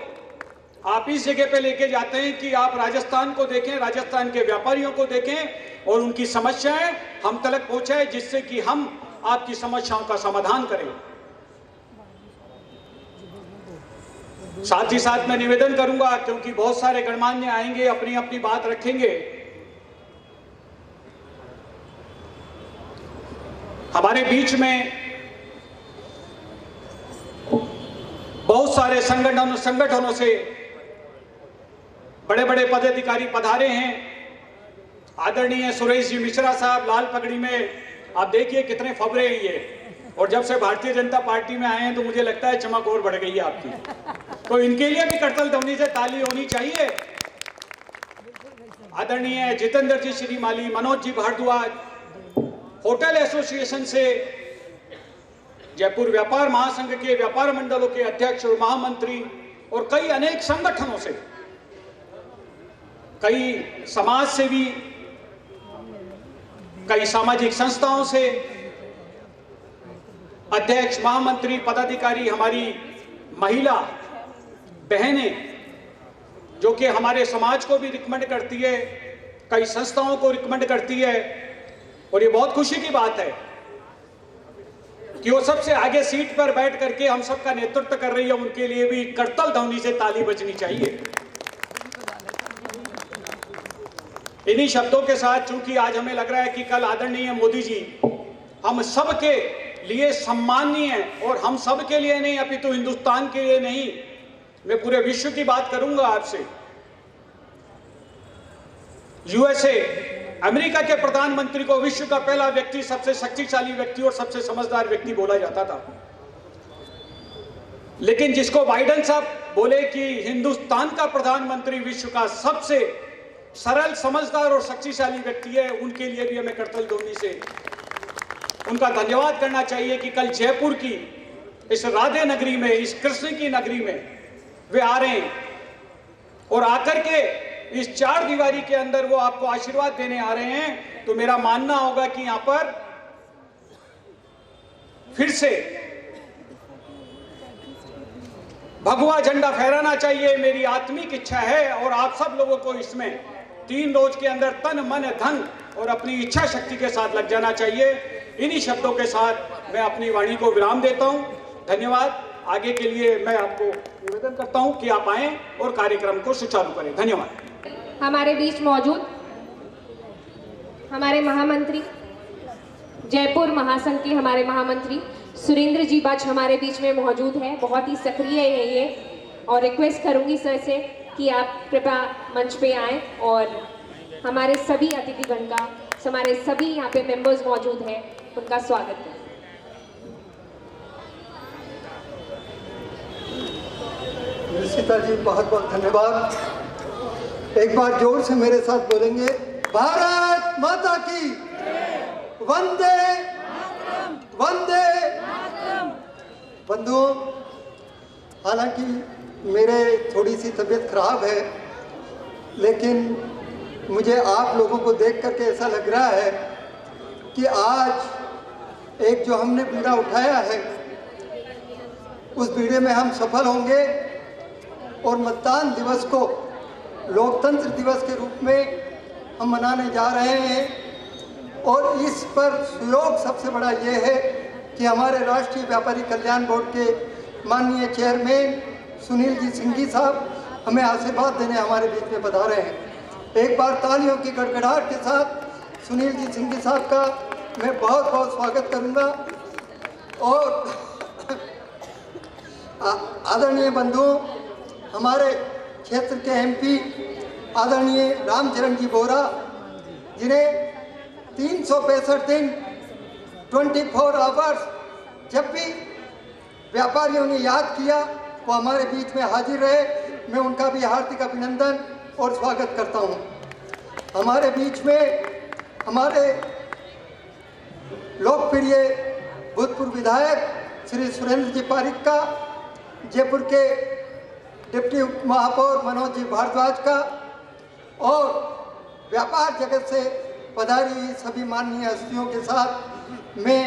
आप इस जगह पे लेके जाते हैं कि आप राजस्थान को देखें, राजस्थान के व्यापारियों को देखें और उनकी समस्याएं हम तक पहुंचाएं, जिससे कि हम आपकी समस्याओं का समाधान करें। साथ ही साथ मैं निवेदन करूंगा, क्योंकि बहुत सारे गणमान्य आएंगे, अपनी अपनी बात रखेंगे, हमारे बीच में बहुत सारे संगठनों से बड़े बड़े पदाधिकारी पधारे हैं। आदरणीय सुरेश जी मिश्रा साहब लाल पगड़ी में, आप देखिए कितने फबरे हैं ये, और जब से भारतीय जनता पार्टी में आए हैं तो मुझे लगता है चमक और बढ़ गई है आपकी, तो इनके लिए भी करतल ध्वनि से ताली होनी चाहिए। आदरणीय जितेंद्र जी श्रीमाली, मनोज जी भारद्वाज, होटल एसोसिएशन से, जयपुर व्यापार महासंघ के व्यापार मंडलों के अध्यक्ष और महामंत्री, और कई अनेक संगठनों से, कई समाज सेवी, कई सामाजिक संस्थाओं से अध्यक्ष, महामंत्री, पदाधिकारी, हमारी महिला बहनें जो कि हमारे समाज को भी रिकमेंड करती है, कई संस्थाओं को रिकमेंड करती है, और ये बहुत खुशी की बात है कि वो सबसे आगे सीट पर बैठ करके हम सबका नेतृत्व कर रही है, उनके लिए भी करतल ध्वनि से ताली बजनी चाहिए। इन्हीं शब्दों के साथ, चूंकि आज हमें लग रहा है कि कल आदरणीय मोदी जी हम सब के लिए सम्माननीय है, और हम सब के लिए नहीं अपितु हिंदुस्तान के लिए नहीं, मैं पूरे विश्व की बात करूंगा आपसे। यूएसए अमेरिका के प्रधानमंत्री को विश्व का पहला व्यक्ति, सबसे शक्तिशाली व्यक्ति और सबसे समझदार व्यक्ति बोला जाता था, लेकिन जिसको बाइडेन साहब बोले कि हिंदुस्तान का प्रधानमंत्री विश्व का सबसे सरल, समझदार और शक्तिशाली व्यक्ति है, उनके लिए भी हमें करतल ध्वनि से उनका धन्यवाद करना चाहिए कि कल जयपुर की इस राधे नगरी में, इस कृष्ण की नगरी में वे आ रहे हैं, और आकर के इस चार दीवारी के अंदर वो आपको आशीर्वाद देने आ रहे हैं। तो मेरा मानना होगा कि यहां पर फिर से भगवा झंडा फहराना चाहिए, मेरी आत्मिक इच्छा है, और आप सब लोगों को इसमें 3 रोज के अंदर तन मन धन और अपनी इच्छा शक्ति के साथ लग जाना चाहिए। इन्हीं शब्दों के साथ मैं अपनी वाणी को विराम देता हूं। धन्यवाद। आगे के लिए मैं आपको निवेदन करता हूं कि आप आएं और कार्यक्रम को सुचारू करें। धन्यवाद। हमारे बीच मौजूद हमारे महामंत्री, जयपुर महासंघ के हमारे महामंत्री सुरेंद्र जी बच हमारे बीच में मौजूद है। बहुत ही सक्रिय है ये, और रिक्वेस्ट करूंगी सर से कि आप कृपया मंच पे आएं, और हमारे सभी अतिथिगण का, हमारे सभी यहाँ पे मेंबर्स मौजूद हैं, उनका स्वागत करें। निशिता जी बहुत बहुत धन्यवाद। एक बार जोर से मेरे साथ बोलेंगे, भारत माता की वंदे वंदे। बंधुओं, हालांकि मेरे थोड़ी सी तबीयत खराब है, लेकिन मुझे आप लोगों को देख करके ऐसा लग रहा है कि आज एक जो हमने बीड़ा उठाया है, उस बीड़े में हम सफल होंगे, और मतदान दिवस को लोकतंत्र दिवस के रूप में हम मनाने जा रहे हैं। और इस पर सुयोग सबसे बड़ा ये है कि हमारे राष्ट्रीय व्यापारी कल्याण बोर्ड के माननीय चेयरमैन सुनील जी सिंघी साहब हमें आशीर्वाद देने हमारे बीच में पधारे हैं। एक बार तालियों की गड़गड़ाहट के साथ सुनील जी सिंघी साहब का मैं बहुत बहुत स्वागत करूंगा। और आदरणीय बंधुओं, हमारे क्षेत्र के एमपी आदरणीय रामचरण जी बोहरा, जिन्हें 365 दिन 24 आवर्स जब भी व्यापारियों ने याद किया वो हमारे बीच में हाजिर रहे। मैं उनका भी हार्दिक अभिनंदन और स्वागत करता हूं। हमारे बीच में हमारे लोकप्रिय भूतपूर्व विधायक श्री सुरेंद्र जी पारिक का, जयपुर के डिप्टी महापौर मनोज जी भारद्वाज का, और व्यापार जगत से पधारी हुई सभी माननीय हस्तियों के साथ मैं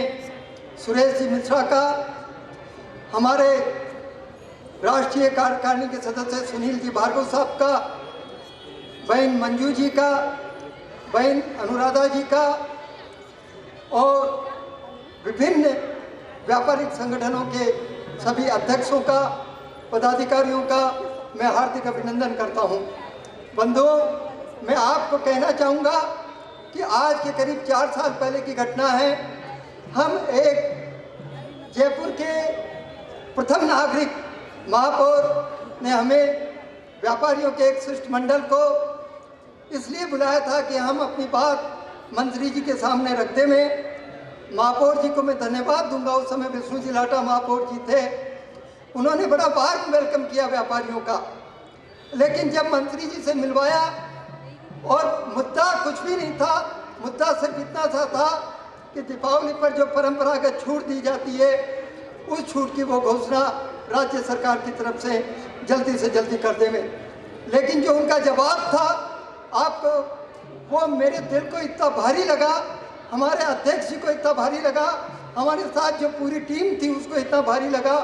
सुरेश जी मिश्रा का, हमारे राष्ट्रीय कार्यकारिणी के सदस्य सुनील जी भार्गव साहब का, बहन मंजू जी का, बहन अनुराधा जी का, और विभिन्न व्यापारिक संगठनों के सभी अध्यक्षों का, पदाधिकारियों का मैं हार्दिक अभिनंदन करता हूं। बंधुओं, मैं आपको कहना चाहूँगा कि आज के करीब 4 साल पहले की घटना है। हम एक जयपुर के प्रथम नागरिक महापौर ने हमें व्यापारियों के एक शिष्टमंडल को इसलिए बुलाया था कि हम अपनी बात मंत्री जी के सामने रखते में। महापौर जी को मैं धन्यवाद दूंगा, उस समय विष्णु जी लाटा महापौर जी थे, उन्होंने बड़ा वार्म वेलकम किया व्यापारियों का। लेकिन जब मंत्री जी से मिलवाया और मुद्दा कुछ भी नहीं था, मुद्दा सिर्फ इतना सा था कि दीपावली पर जो परंपरागत छूट दी जाती है, उस छूट की वो घोषणा राज्य सरकार की तरफ से जल्दी से जल्दी कर देवे। लेकिन जो उनका जवाब था आपको, वो मेरे दिल को इतना भारी लगा, हमारे अध्यक्ष जी को इतना भारी लगा, हमारे साथ जो पूरी टीम थी उसको इतना भारी लगा।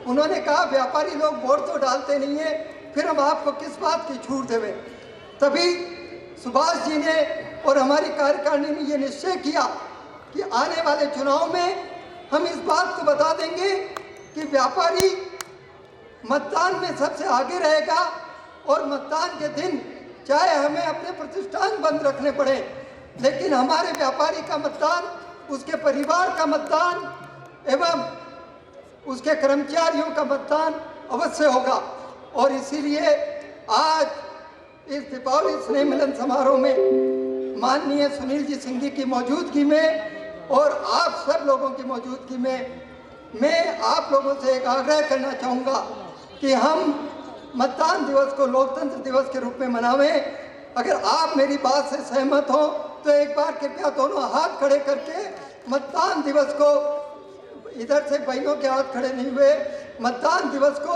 उन्होंने कहा व्यापारी लोग वोट तो डालते नहीं है, फिर हम आपको किस बात की छूट देवे। तभी सुभाष जी ने और हमारी कार्यकारिणी ने ये निश्चय किया कि आने वाले चुनाव में हम इस बात को बता देंगे कि व्यापारी मतदान में सबसे आगे रहेगा और मतदान के दिन चाहे हमें अपने प्रतिष्ठान बंद रखने पड़े, लेकिन हमारे व्यापारी का मतदान, उसके परिवार का मतदान एवं उसके कर्मचारियों का मतदान अवश्य होगा। और इसीलिए आज इस दीपावली स्नेह मिलन समारोह में माननीय सुनील जी सिंघी की मौजूदगी में और आप सब लोगों की मौजूदगी में मैं आप लोगों से एक आग्रह करना चाहूँगा कि हम मतदान दिवस को लोकतंत्र दिवस के रूप में मनावें। अगर आप मेरी बात से सहमत हो तो एक बार कृपया दोनों हाथ खड़े करके मतदान दिवस को, इधर से बहनों के हाथ खड़े नहीं हुए, मतदान दिवस को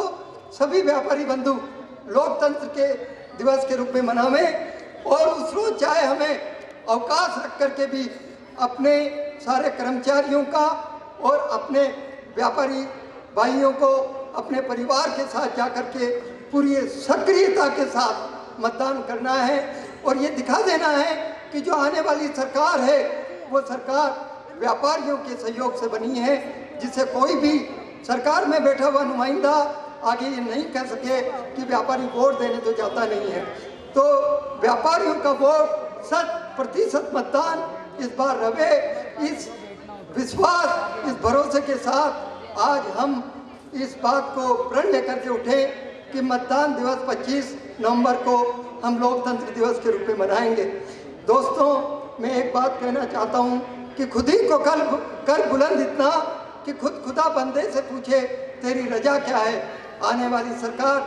सभी व्यापारी बंधु लोकतंत्र के दिवस के रूप में मनावें। और उस रोज चाहे हमें अवकाश रख करके भी अपने सारे कर्मचारियों का और अपने व्यापारी भाइयों को अपने परिवार के साथ जाकर के पूरी सक्रियता के साथ मतदान करना है और ये दिखा देना है कि जो आने वाली सरकार है वो सरकार व्यापारियों के सहयोग से बनी है, जिससे कोई भी सरकार में बैठा हुआ नुमाइंदा आगे ये नहीं कह सके कि व्यापारी वोट देने तो जाता नहीं है। तो व्यापारियों का वोट 100% मतदान इस बार रहे, इस विश्वास, इस भरोसे के साथ आज हम इस बात को प्रण लेकर के उठे कि मतदान दिवस 25 नवंबर को हम लोकतंत्र दिवस के रूप में मनाएंगे। दोस्तों, मैं एक बात कहना चाहता हूं कि खुद ही को कर बुलंद इतना कि खुद खुदा बंदे से पूछे तेरी रजा क्या है। आने वाली सरकार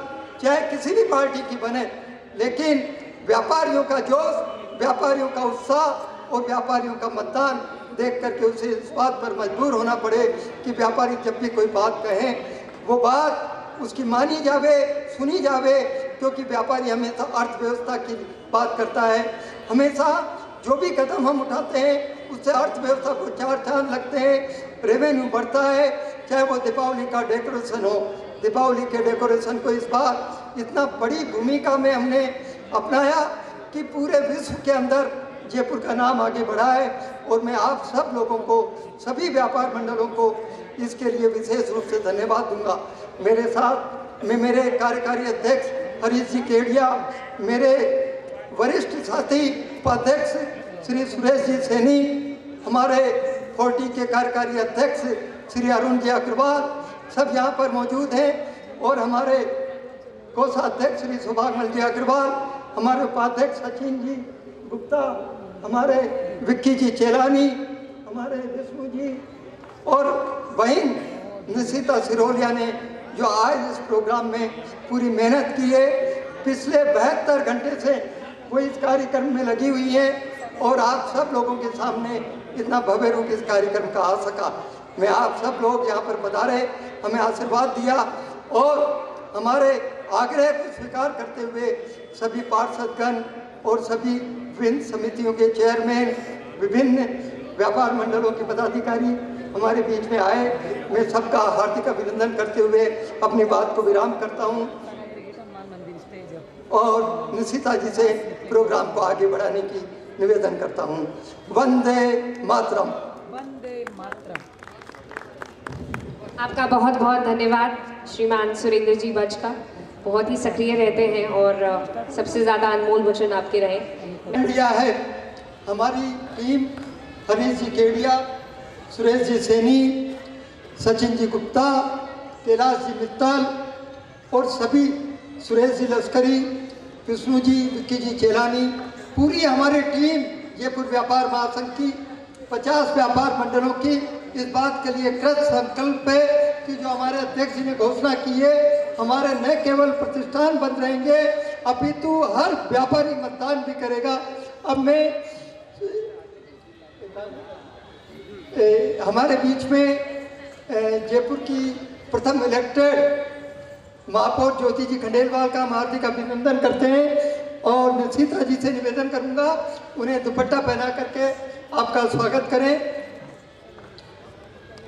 चाहे किसी भी पार्टी की बने, लेकिन व्यापारियों का जोश, व्यापारियों का उत्साह और व्यापारियों का मतदान देख करके उसे इस बात पर मजबूर होना पड़े कि व्यापारी जब भी कोई बात कहें वो बात उसकी मानी जावे, सुनी जावे, क्योंकि व्यापारी हमेशा अर्थव्यवस्था की बात करता है। हमेशा जो भी कदम हम उठाते हैं उससे अर्थव्यवस्था को चार चांद लगते हैं, रेवेन्यू बढ़ता है। चाहे वो दीपावली का डेकोरेशन हो, दीपावली के डेकोरेशन को इस बार इतना बड़ी भूमिका में हमने अपनाया कि पूरे विश्व के अंदर जयपुर का नाम आगे बढ़ा है। और मैं आप सब लोगों को, सभी व्यापार मंडलों को इसके लिए विशेष रूप से धन्यवाद दूंगा। मेरे साथ में मेरे कार्यकारी अध्यक्ष हरीश जी केडिया, मेरे वरिष्ठ साथी उपाध्यक्ष श्री सुरेश जी सैनी, हमारे 40 के कार्यकारी अध्यक्ष श्री अरुण जी अग्रवाल, सब यहाँ पर मौजूद हैं। और हमारे कोषाध्यक्ष श्री सौभाग्यमल जी अग्रवाल, हमारे उपाध्यक्ष सचिन जी गुप्ता, हमारे विक्की जी चेलानी, हमारे विष्णु जी और बहन निशिता सिरोलिया ने जो आज इस प्रोग्राम में पूरी मेहनत की है। पिछले 72 घंटे से वो इस कार्यक्रम में लगी हुई है और आप सब लोगों के सामने इतना भव्य रूप इस कार्यक्रम का आ सका। मैं आप सब लोग यहाँ पर पधारे, हमें आशीर्वाद दिया और हमारे आग्रह को स्वीकार करते हुए सभी पार्षदगण और सभी विभिन्न समितियों के चेयरमैन, विभिन्न व्यापार मंडलों के पदाधिकारी हमारे बीच में आए। मैं सबका हार्दिक अभिनंदन करते हुए अपनी बात को विराम करता हूं और निशिता जी से प्रोग्राम को आगे बढ़ाने की निवेदन करता हूं। वंदे मातरम। वंदे मातरम। आपका बहुत बहुत धन्यवाद श्रीमान सुरेंद्र जी बज का, बहुत ही सक्रिय रहते हैं और सबसे ज़्यादा अनमोल वचन आपके रहे। दिया है हमारी टीम हरीश जी केडिया, सुरेश जी सैनी, सचिन जी गुप्ता, कैलाश जी मित्तल और सभी, सुरेश जी लश्करी, विष्णु जी, विक्की जी चेलानी, पूरी हमारी टीम जयपुर व्यापार महासंघ की 50 व्यापार मंडलों की इस बात के लिए कृत संकल्प है कि जो हमारे अध्यक्ष जी ने घोषणा की है, हमारे न केवल प्रतिष्ठान बंद रहेंगे अपितु हर व्यापारी मतदान भी करेगा। अब मैं हमारे बीच में जयपुर की प्रथम इलेक्टेड महापौर ज्योति जी खंडेलवाल का हम हार्दिक अभिनंदन करते हैं और निशिता जी से निवेदन करूंगा उन्हें दुपट्टा पहना करके आपका स्वागत करें।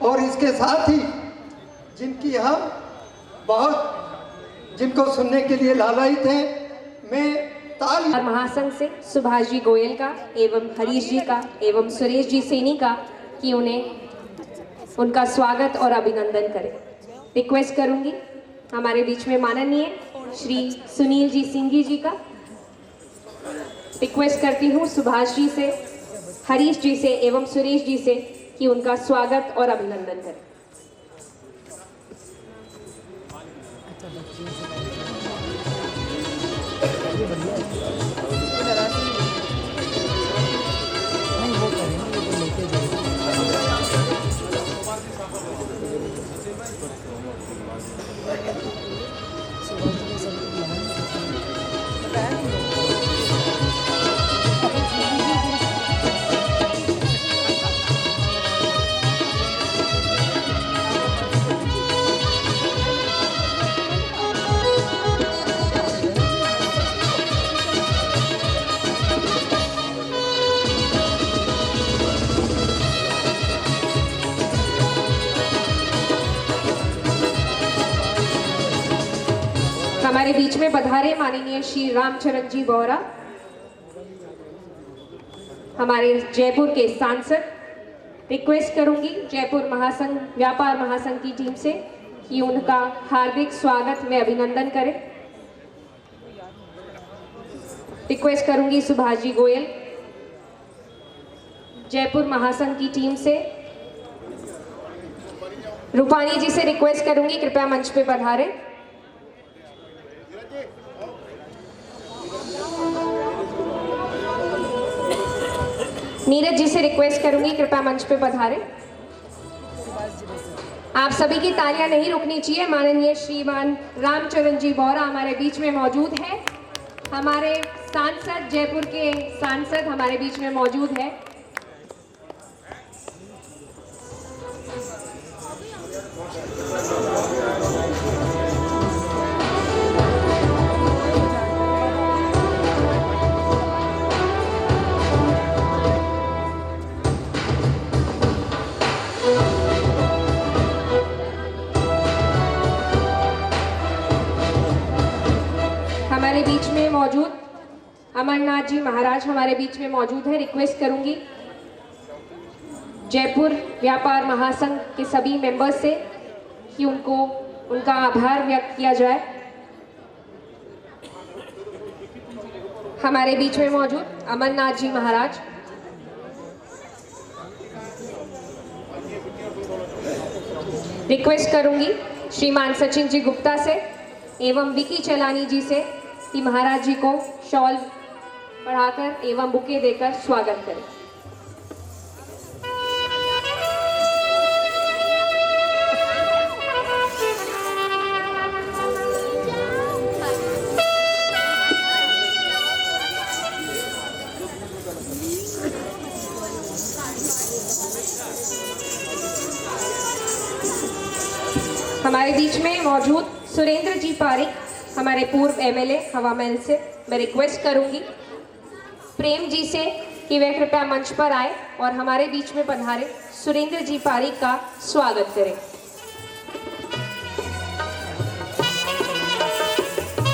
और इसके साथ ही जिनकी हम जिनको सुनने के लिए लालायित हैं, मैं ताली और महासंघ से सुभाष जी गोयल का एवं हरीश जी का एवं सुरेश जी सैनी का कि उन्हें उनका स्वागत और अभिनंदन करें। रिक्वेस्ट करूंगी हमारे बीच में माननीय श्री सुनील जी सिंघी जी का। रिक्वेस्ट करती हूँ सुभाष जी से, हरीश जी से एवं सुरेश जी से कि उनका स्वागत और अभिनंदन करें। हमारे बीच में पधारे माननीय श्री रामचरण जी बोहरा, हमारे जयपुर के सांसद। रिक्वेस्ट करूंगी जयपुर महासंघ व्यापार महासंघ की टीम से कि उनका हार्दिक स्वागत में अभिनंदन करें। रिक्वेस्ट करूंगी सुभाष जी गोयल, जयपुर महासंघ की टीम से। रूपानी जी से रिक्वेस्ट करूंगी कृपया मंच पे पधारें। नीरज जी से रिक्वेस्ट करूंगी कृपया मंच पे पधारें। आप सभी की तालियां नहीं रुकनी चाहिए। माननीय श्रीमान रामचरण जी बोहरा हमारे बीच में मौजूद है। हमारे सांसद, जयपुर के सांसद हमारे बीच में मौजूद है। हमारे बीच में मौजूद अमरनाथ जी महाराज हमारे बीच में मौजूद है। रिक्वेस्ट करूंगी जयपुर व्यापार महासंघ के सभी मेंबर्स से कि उनका आभार व्यक्त किया जाए। हमारे बीच में मौजूद अमरनाथ जी महाराज। रिक्वेस्ट करूंगी श्रीमान सचिन जी गुप्ता से एवं विकी चलानी जी से कि महाराज जी को शॉल पढ़ाकर एवं बुके देकर स्वागत करें। हमारे बीच में मौजूद सुरेंद्र जी पारिक, हमारे पूर्व एमएलए हवा महल से। मैं रिक्वेस्ट करूंगी प्रेम जी से कि वे कृपया मंच पर आए और हमारे बीच में पधारे सुरेंद्र जी पारिक का स्वागत करें।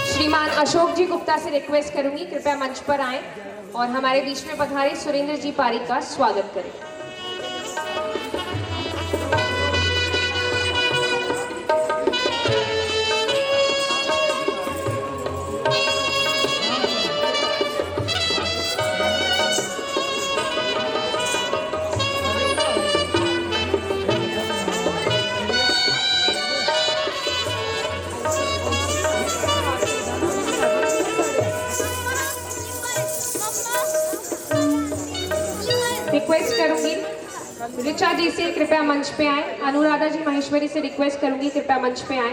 श्रीमान अशोक जी गुप्ता से रिक्वेस्ट करूंगी कृपया मंच पर आए और हमारे बीच में पधारे सुरेंद्र जी पारिक का स्वागत करें। रिक्वेस्ट करूंगी ऋचा जी से कृपया मंच पे आए। अनुराधा जी महेश्वरी से रिक्वेस्ट करूंगी कृपया मंच पे आए।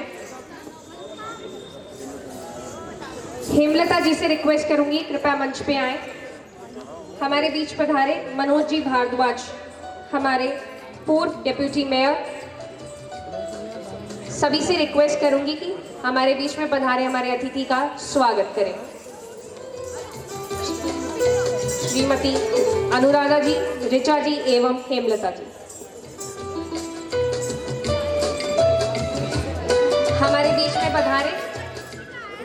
हेमलता जी से रिक्वेस्ट करूंगी कृपया मंच पे आए। हमारे बीच पधारे मनोज जी भारद्वाज, हमारे पूर्व डिप्टी मेयर। सभी से रिक्वेस्ट करूंगी कि हमारे बीच में पधारे हमारे अतिथि का स्वागत करें। श्रीमती अनुराधा जी, ऋचा जी एवं हेमलता जी। हमारे बीच में पधारे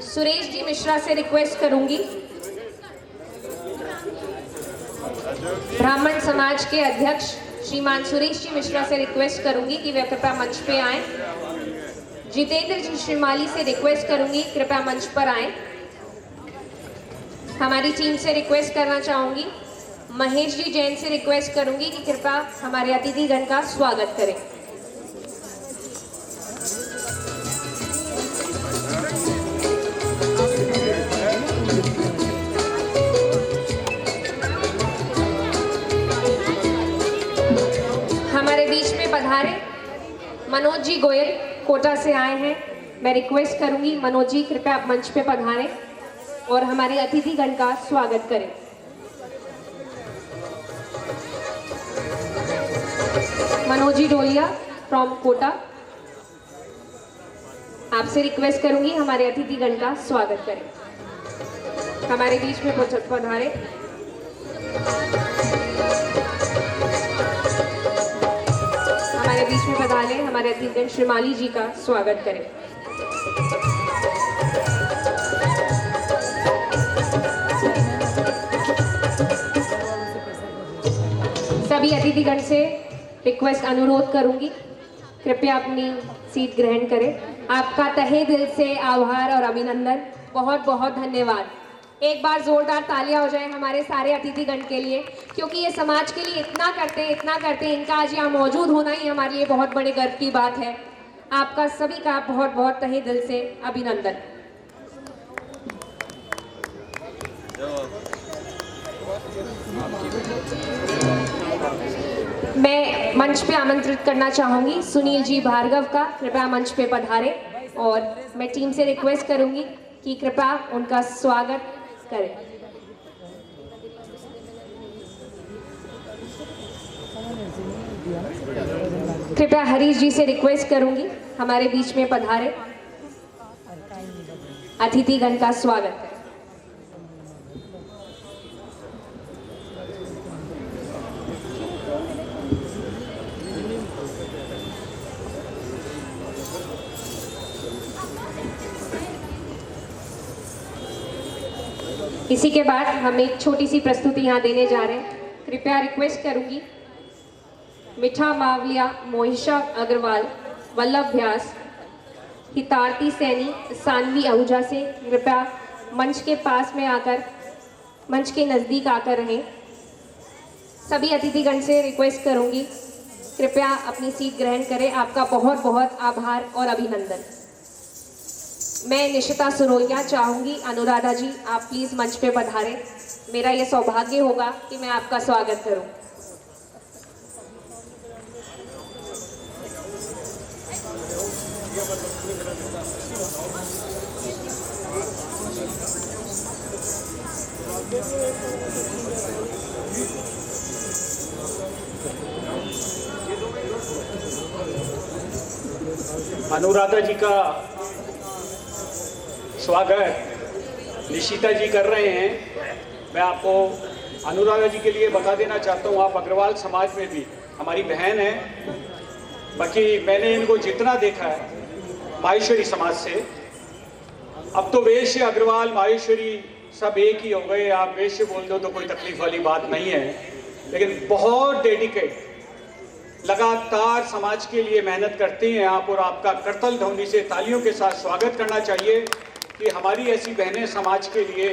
सुरेश जी मिश्रा से रिक्वेस्ट करूंगी, ब्राह्मण समाज के अध्यक्ष श्रीमान सुरेश जी मिश्रा से रिक्वेस्ट करूंगी कि वे कृपया मंच पे आएं। जितेंद्र जी श्रीमाली से रिक्वेस्ट करूंगी कृपया मंच पर आएं। हमारी टीम से रिक्वेस्ट करना चाहूंगी, महेश जी जैन से रिक्वेस्ट करूंगी कि कृपया हमारे अतिथिगण का स्वागत करें। हमारे बीच में पधारे मनोज जी गोयल कोटा से आए हैं। मैं रिक्वेस्ट करूंगी मनोज जी कृपया आप मंच पे पधारें और हमारे अतिथिगण का स्वागत करें। मनोज जी डोलिया फ्रॉम कोटा, आपसे रिक्वेस्ट करूंगी हमारे अतिथिगण का स्वागत करें। हमारे बीच में पधारे हमारे बीच में पधारे हमारे अतिथिगण श्रीमाली जी का स्वागत करें। सभी अतिथिगण से रिक्वेस्ट अनुरोध करूंगी कृपया अपनी सीट ग्रहण करें। आपका तहे दिल से आभार और अभिनंदन, बहुत बहुत धन्यवाद। एक बार जोरदार तालियां हो जाए हमारे सारे अतिथिगण के लिए, क्योंकि ये समाज के लिए इतना करते हैं, इनका आज यहाँ मौजूद होना ही हमारे लिए बहुत बड़े गर्व की बात है। आपका सभी का बहुत बहुत तहे दिल से अभिनंदन। मैं मंच पे आमंत्रित करना चाहूंगी सुनील जी भार्गव का, कृपया मंच पे पधारे और मैं टीम से रिक्वेस्ट करूंगी कि कृपया उनका स्वागत करें। कृपया हरीश जी से रिक्वेस्ट करूंगी हमारे बीच में पधारे, अतिथिगण का स्वागत करें। इसी के बाद हम एक छोटी सी प्रस्तुति यहाँ देने जा रहे हैं। कृपया रिक्वेस्ट करूंगी मिठा मावलिया, मोहिशा अग्रवाल, वल्लभ व्यास, हितार्थी सैनी, सानवी आहूजा से कृपया मंच के पास में आकर, मंच के नज़दीक आकर रहें। सभी अतिथिगण से रिक्वेस्ट करूंगी कृपया अपनी सीट ग्रहण करें। आपका बहुत बहुत आभार और अभिनंदन। मैं निशिता सुरोलिया चाहूंगी अनुराधा जी आप प्लीज मंच पे पधारें। मेरा ये सौभाग्य होगा कि मैं आपका स्वागत करूं। अनुराधा जी का स्वागत निशिता जी कर रहे हैं। मैं आपको अनुराधा जी के लिए बता देना चाहता हूँ, आप अग्रवाल समाज में भी हमारी बहन हैं। बाकी मैंने इनको जितना देखा है माहेश्वरी समाज से, अब तो वैश्य अग्रवाल माहेश्वरी सब एक ही हो गए। आप वैश्य बोल दो तो कोई तकलीफ वाली बात नहीं है, लेकिन बहुत डेडिकेट, लगातार समाज के लिए मेहनत करती हैं आप, और आपका करतल ध्वनि से तालियों के साथ स्वागत करना चाहिए कि हमारी ऐसी बहनें समाज के लिए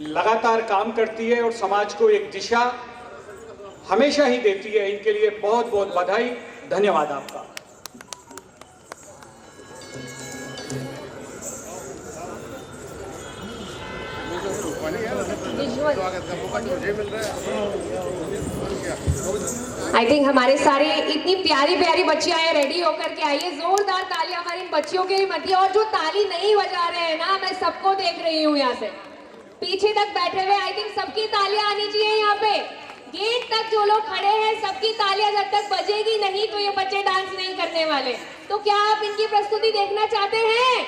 लगातार काम करती है और समाज को एक दिशा हमेशा ही देती है। इनके लिए बहुत बहुत बधाई, धन्यवाद आपका। आई थिंक हमारे सारे इतनी प्यारी प्यारी बच्चियां हैं, रेडी होकर के आइए। जोरदार तालियां हमारी इन बच्चियों के लिए मत। और जो ताली नहीं बजा रहे हैं ना, मैं सबको देख रही हूँ यहाँ से पीछे तक बैठे हुए। आई थिंक सबकी तालियां आनी चाहिए यहाँ पे। गेट तक जो लोग खड़े हैं सबकी तालियां जब तक बजेगी नहीं तो ये बच्चे डांस नहीं करने वाले। तो क्या आप इनकी प्रस्तुति देखना चाहते हैं?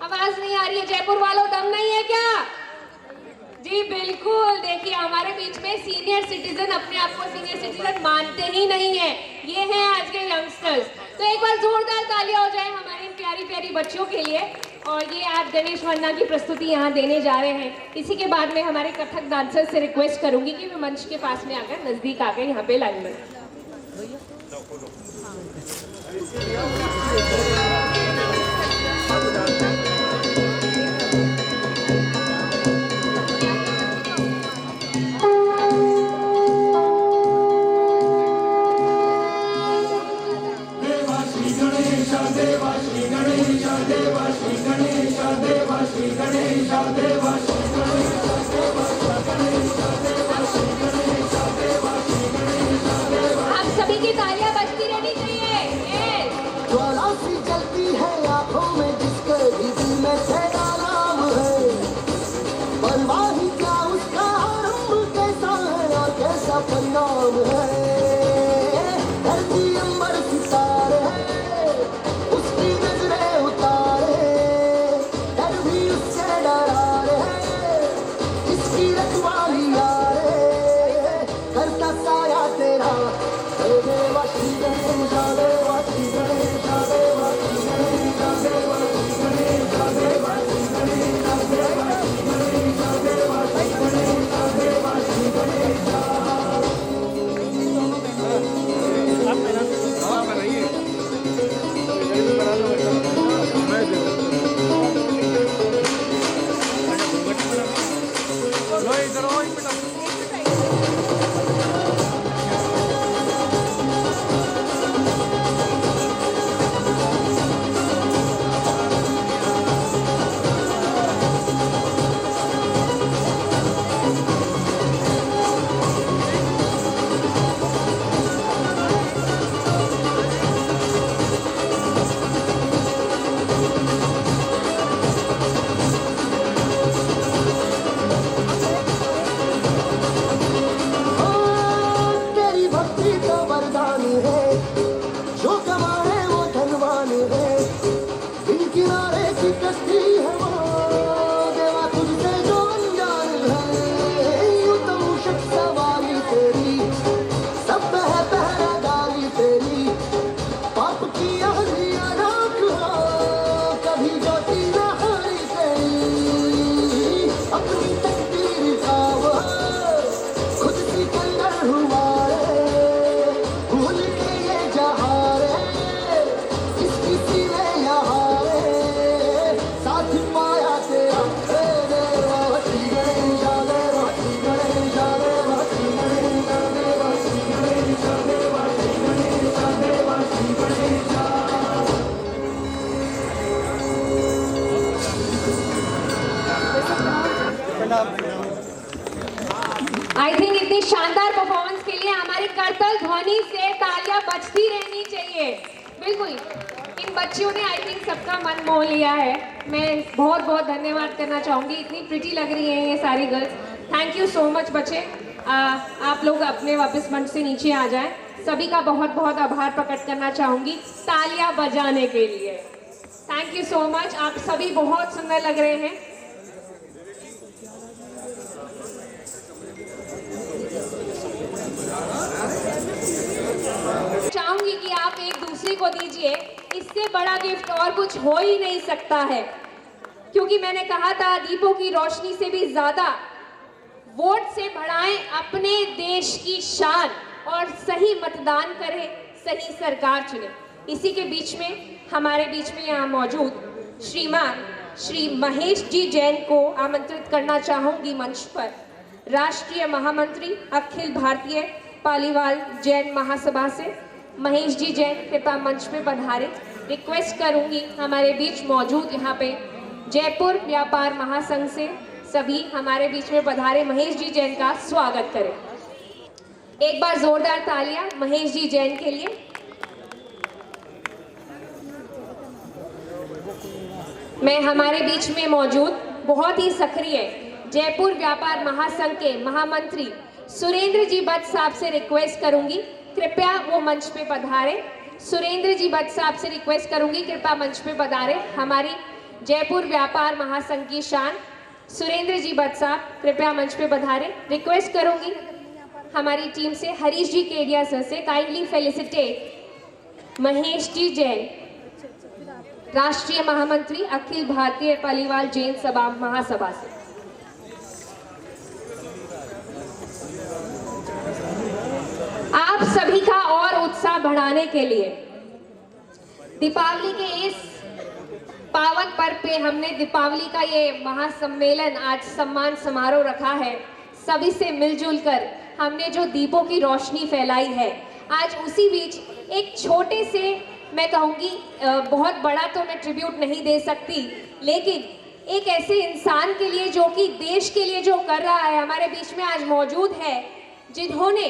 आवाज नहीं आ रही है। जयपुर वालों दम नहीं है क्या? जी बिल्कुल। देखिए हमारे बीच में सीनियर सिटीजन अपने आप को सीनियर सिटीजन मानते ही नहीं है, ये हैं आज के यंगस्टर्स। तो एक बार जोरदार तालियां हो जाए हमारी प्यारी प्यारी बच्चियों के लिए। और ये आप गणेश वंदना की प्रस्तुति यहाँ देने जा रहे हैं। इसी के बाद में हमारे कथक डांसर से रिक्वेस्ट करूंगी कि वे मंच के पास में आकर नजदीक आकर यहाँ पे लाइन में। आप सभी की तालियां बजती रहनी चाहिए। ज्वाला सी जलती है आंखों में जिसके भी दिल में तेरा नाम है। परवाह ही क्या उसका आरंभ कैसा है और कैसा परिणाम है। धरती अंबर सितारे है उसकी नजरें उतारे। डर भी उससे डरा है इसकी रखवाली यारे। करता साया तेरा हे देवा श्री गणेश देवा श्री गणेश देवा श्री गणेश देवा श्री गणेश देवा श्री गणेश देवा श्री गणेश देवा श्री गणेश देवा श्री गणेश। तेरी भक्ति तो वरदान है जो कमाए वो धनवान है। बिन किनारे की कश्ती है वो देवा तुझसे जो अनजान है। यूं तो मूषक सवारी तेरी सब है पहरादारी तेरी। पाप की आंधियां राख हो कभी ज्योति न हारी तेरी। अपनी तकदीर का वो खुद सिकंदर हुआ रे। भूल के ये जहां रे किसकी सीने यहाँ रे। साथ पाया तेरा हे देवा श्री गणेश देवा श्री गणेश देवा श्री गणेश देवा श्री गणेश देवा श्री गणेश देवा श्री गणेश। आई थिंक इतनी शानदार परफॉर्मेंस के लिए हमारी करतल ध्वनि से तालियां बजती रहनी चाहिए। बिल्कुल, इन बच्चियों ने आई थिंक सबका मन मोह लिया है। मैं बहुत बहुत धन्यवाद करना चाहूँगी। इतनी प्रिटी लग रही हैं ये सारी girls. Thank you so much बच्चे। आप लोग अपने वापस मंच से नीचे आ जाएं। सभी का बहुत बहुत आभार प्रकट करना चाहूँगी तालियां बजाने के लिए। Thank you so much. आप सभी बहुत सुंदर लग रहे हैं। चाहूंगी कि आप एक दूसरे को दीजिए। इससे बड़ा गिफ्ट और कुछ हो ही नहीं सकता है, क्योंकि मैंने कहा था दीपों की रोशनी से भी ज्यादा वोट से बढ़ाएं अपने देश की शान और सही मतदान करें, सही सरकार चुने। इसी के बीच में हमारे बीच में यहाँ मौजूद श्रीमान श्री महेश जी जैन को आमंत्रित करना चाहूंगी मंच पर। राष्ट्रीय महामंत्री अखिल भारतीय पालीवाल जैन महासभा से महेश जी जैन कृपया मंच पे पधारे। रिक्वेस्ट करूंगी हमारे बीच मौजूद यहाँ पे जयपुर व्यापार महासंघ से सभी हमारे बीच में पधारे महेश जी जैन का स्वागत करें। एक बार जोरदार तालियां महेश जी जैन के लिए। मैं हमारे बीच में मौजूद बहुत ही सक्रिय जयपुर व्यापार महासंघ के महामंत्री सुरेंद्र जी भट्ट साहब से रिक्वेस्ट करूंगी कृपया वो मंच पे पधारे। सुरेंद्र जी भट्ट साहब से रिक्वेस्ट करूंगी कृपया मंच पे पधारे। हमारी जयपुर व्यापार महासंघ की शान सुरेंद्र जी भट्ट साहब कृपया मंच पे पधारे। रिक्वेस्ट करूंगी हमारी टीम से हरीश जी केडिया सर से काइंडली फेलिसिटेट महेश जी जैन राष्ट्रीय महामंत्री अखिल भारतीय पालीवाल जैन सभा महासभा से। आप सभी का और उत्साह बढ़ाने के लिए दीपावली के इस पावन पर्व पे हमने दीपावली का ये महासम्मेलन आज सम्मान समारोह रखा है। सभी से मिलजुल कर हमने जो दीपों की रोशनी फैलाई है, आज उसी बीच एक छोटे से, मैं कहूँगी बहुत बड़ा तो मैं ट्रिब्यूट नहीं दे सकती, लेकिन एक ऐसे इंसान के लिए जो कि देश के लिए जो कर रहा है, हमारे बीच में आज मौजूद है, जिन्होंने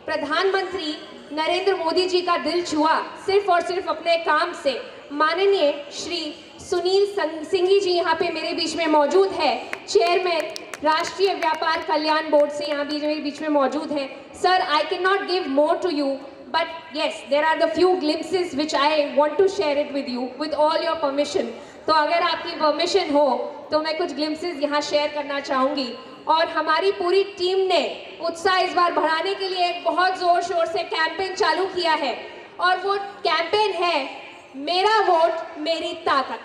प्रधानमंत्री नरेंद्र मोदी जी का दिल छुआ सिर्फ और सिर्फ अपने काम से। माननीय श्री सुनील सिंघी जी यहाँ पे मेरे बीच में मौजूद है, चेयरमैन राष्ट्रीय व्यापार कल्याण बोर्ड से यहाँ भी मेरे बीच में मौजूद है। Sir, I can not give more to you, but yes there are the few glimpses which I want to share it with you with all your permission. तो अगर आपकी परमिशन हो तो मैं कुछ ग्लिम्पसेस यहाँ शेयर करना चाहूँगी। और हमारी पूरी टीम ने उत्साह इस बार बढ़ाने के लिए एक बहुत जोर शोर से कैंपेन चालू किया है, और वो कैंपेन है मेरा वोट मेरी ताकत।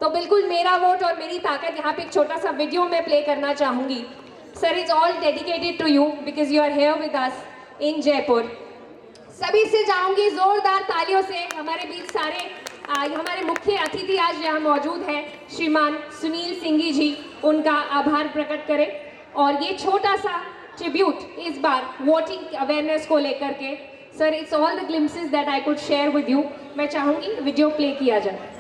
तो बिल्कुल मेरा वोट और मेरी ताकत, यहाँ पे एक छोटा सा वीडियो मैं प्ले करना चाहूँगी। Sir, it's all dedicated to you because you are here with us in Jaipur. सभी से चाहूँगी जोरदार तालियों से हमारे बीच सारे हमारे मुख्य अतिथि आज यहाँ मौजूद हैं श्रीमान सुनील सिंघी जी, उनका आभार प्रकट करें। और ये छोटा सा ट्रिब्यूट इस बार वोटिंग अवेयरनेस को लेकर के, sir it's all the glimpses that I could share with you. मैं चाहूँगी वीडियो प्ले किया जाए।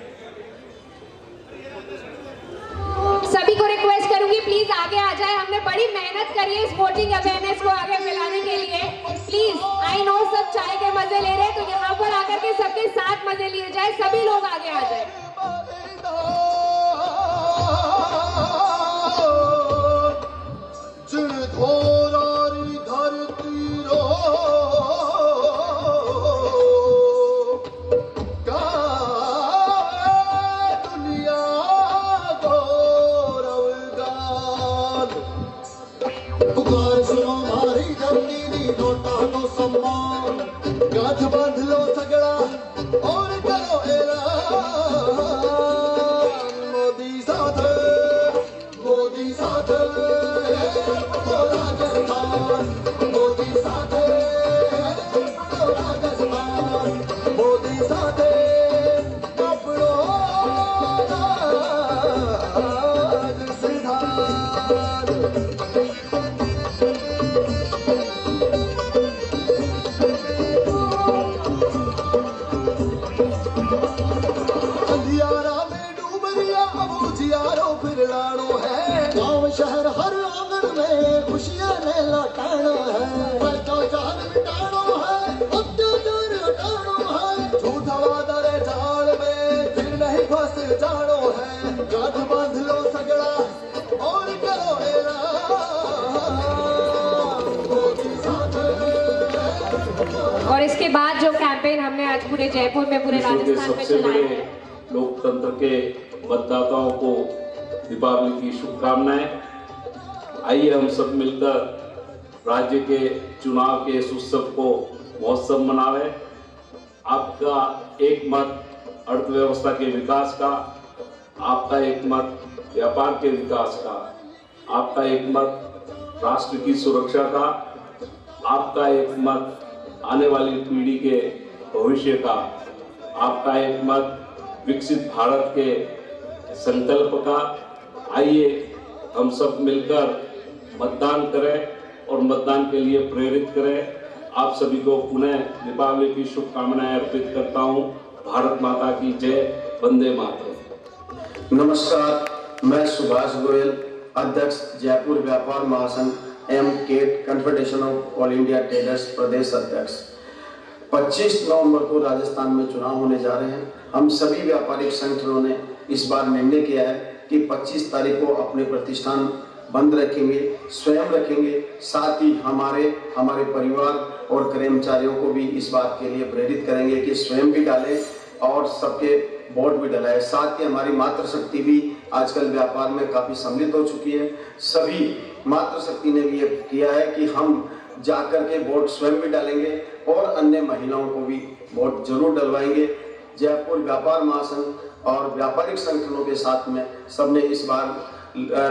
सभी को रिक्वेस्ट करूंगी प्लीज आगे आ जाए, हमने बड़ी मेहनत करी है इस वोटिंग अवेयरनेस को आगे फैलाने के लिए। प्लीज, आई नो सब चाय के मजे ले रहे हैं, तो यहाँ पर आकर के सबके साथ मजे लिए जाए, सभी लोग आगे आ जाए। गांठ बांध लो सगड़ा और करो ऐलान, मोदी साथ मोदी साथ तो राजस्थान, मोदी साथ तो राजस्थान, मोदी साथ कपड़ो राजस्थान। शहर हर आंगन में खुशियां ने लौटाना है, भ्रष्टाचार मिटाना है, अत्याचार हटाना है, झूठा वादा रे जाल में फिर नहीं फंस जाना है। गांठ बांध लो सगड़ा और करो ऐलान, मोदी साथ। और इसके बाद जो कैंपेन हमने आज पूरे जयपुर में, पूरे राजस्थान में चलाया है, लोकतंत्र के मतदाताओं को दीपावली की शुभकामनाएं। आइए हम सब मिलकर राज्य के चुनाव के इस उत्सव को महोत्सव मनावे। आपका एक मत अर्थव्यवस्था के विकास का, आपका एक मत व्यापार के विकास का, आपका एक मत राष्ट्र की सुरक्षा का, आपका एक मत आने वाली पीढ़ी के भविष्य का, आपका एक मत विकसित भारत के संकल्प का। आइए हम सब मिलकर मतदान करें और मतदान के लिए प्रेरित करें। आप सभी को पुनः दीपावली की शुभकामनाएं अर्पित करता हूं। भारत माता की जय, वंदे मातरम। नमस्कार, मैं सुभाष गोयल, अध्यक्ष जयपुर व्यापार महासंघ एम केट Confederation of All India Traders प्रदेश अध्यक्ष। 25 नवंबर को राजस्थान में चुनाव होने जा रहे हैं। हम सभी व्यापारिक संगठनों ने इस बार निर्णय किया है कि 25 तारीख को अपने प्रतिष्ठान बंद रखेंगे, स्वयं रखेंगे। साथ ही हमारे परिवार और कर्मचारियों को भी इस बात के लिए प्रेरित करेंगे कि स्वयं भी डालें और सबके वोट भी डलाएं। साथ ही हमारी मातृशक्ति भी आजकल व्यापार में काफ़ी सम्मिलित हो चुकी है। सभी मातृशक्ति ने भी ये किया है कि हम जाकर के वोट स्वयं भी डालेंगे और अन्य महिलाओं को भी वोट जरूर डलवाएंगे। जयपुर व्यापार महासंघ और व्यापारिक संगठनों के साथ में सबने इस बार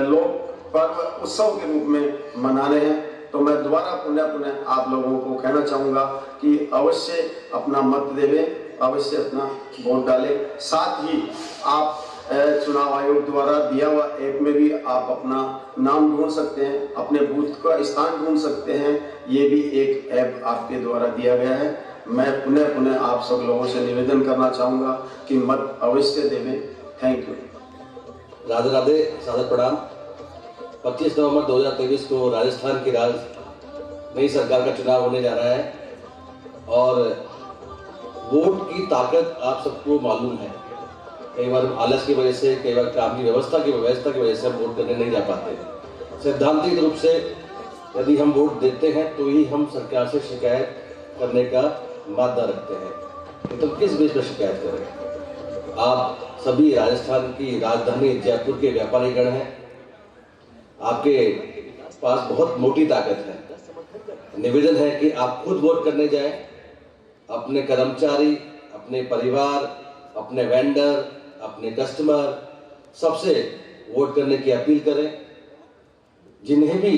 लोक पर्व उत्सव के रूप में मनाने हैं। तो मैं दोबारा पुनः आप लोगों को कहना चाहूँगा कि अवश्य अपना मत देवें, अवश्य अपना वोट डालें। साथ ही आप चुनाव आयोग द्वारा दिया हुआ ऐप में भी आप अपना नाम ढूंढ सकते हैं, अपने बूथ का स्थान ढूंढ सकते हैं। ये भी एक ऐप आपके द्वारा दिया गया है। मैं पुनः आप सब लोगों से निवेदन करना चाहूँगा कि मत अवश्य देवें। Thank you. राधे राधे, सादर प्रणाम। 25 नवंबर 2023 को राजस्थान की नई सरकार का चुनाव होने जा रहा है और वोट की ताकत आप सबको मालूम है। कई बार आलस की वजह से, कई बार काम की व्यवस्था की वजह से हम वोट करने नहीं जा पाते। सैद्धांतिक रूप से यदि हम वोट देते हैं तो ही हम सरकार से शिकायत करने का मादा रखते हैं। तो किस बेस पर शिकायत करें? आप सभी राजस्थान की राजधानी जयपुर के व्यापारी गण हैं, आपके पास बहुत मोटी ताकत है। निवेदन है कि आप खुद वोट करने जाएं, अपने कर्मचारी, अपने परिवार, अपने वेंडर, अपने कस्टमर सबसे वोट करने की अपील करें। जिन्हें भी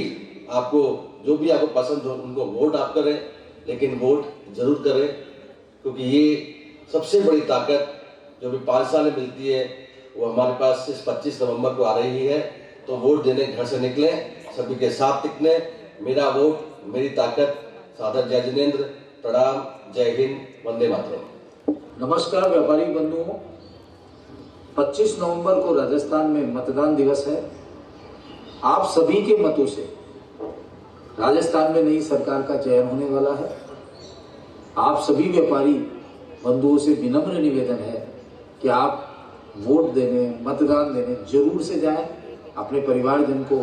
आपको जो भी आपको पसंद हो उनको वोट आप करें, लेकिन वोट जरूर करें, क्योंकि ये सबसे बड़ी ताकत जो भी 5 साल में मिलती है वो हमारे पास इस 25 नवंबर को आ रही है। तो वोट देने घर से निकले, सभी के साथ टिकने। मेरा वोट मेरी ताकत। सादर जय जिनेंद्र, प्रणाम, जय हिंद, वंदे मातरम। नमस्कार व्यापारी बंधुओं, 25 नवंबर को राजस्थान में मतदान दिवस है। आप सभी के मतों से राजस्थान में नई सरकार का चयन होने वाला है। आप सभी व्यापारी बंधुओं से विनम्र निवेदन है कि आप वोट देने, मतदान देने जरूर से जाएं, अपने परिवारजन को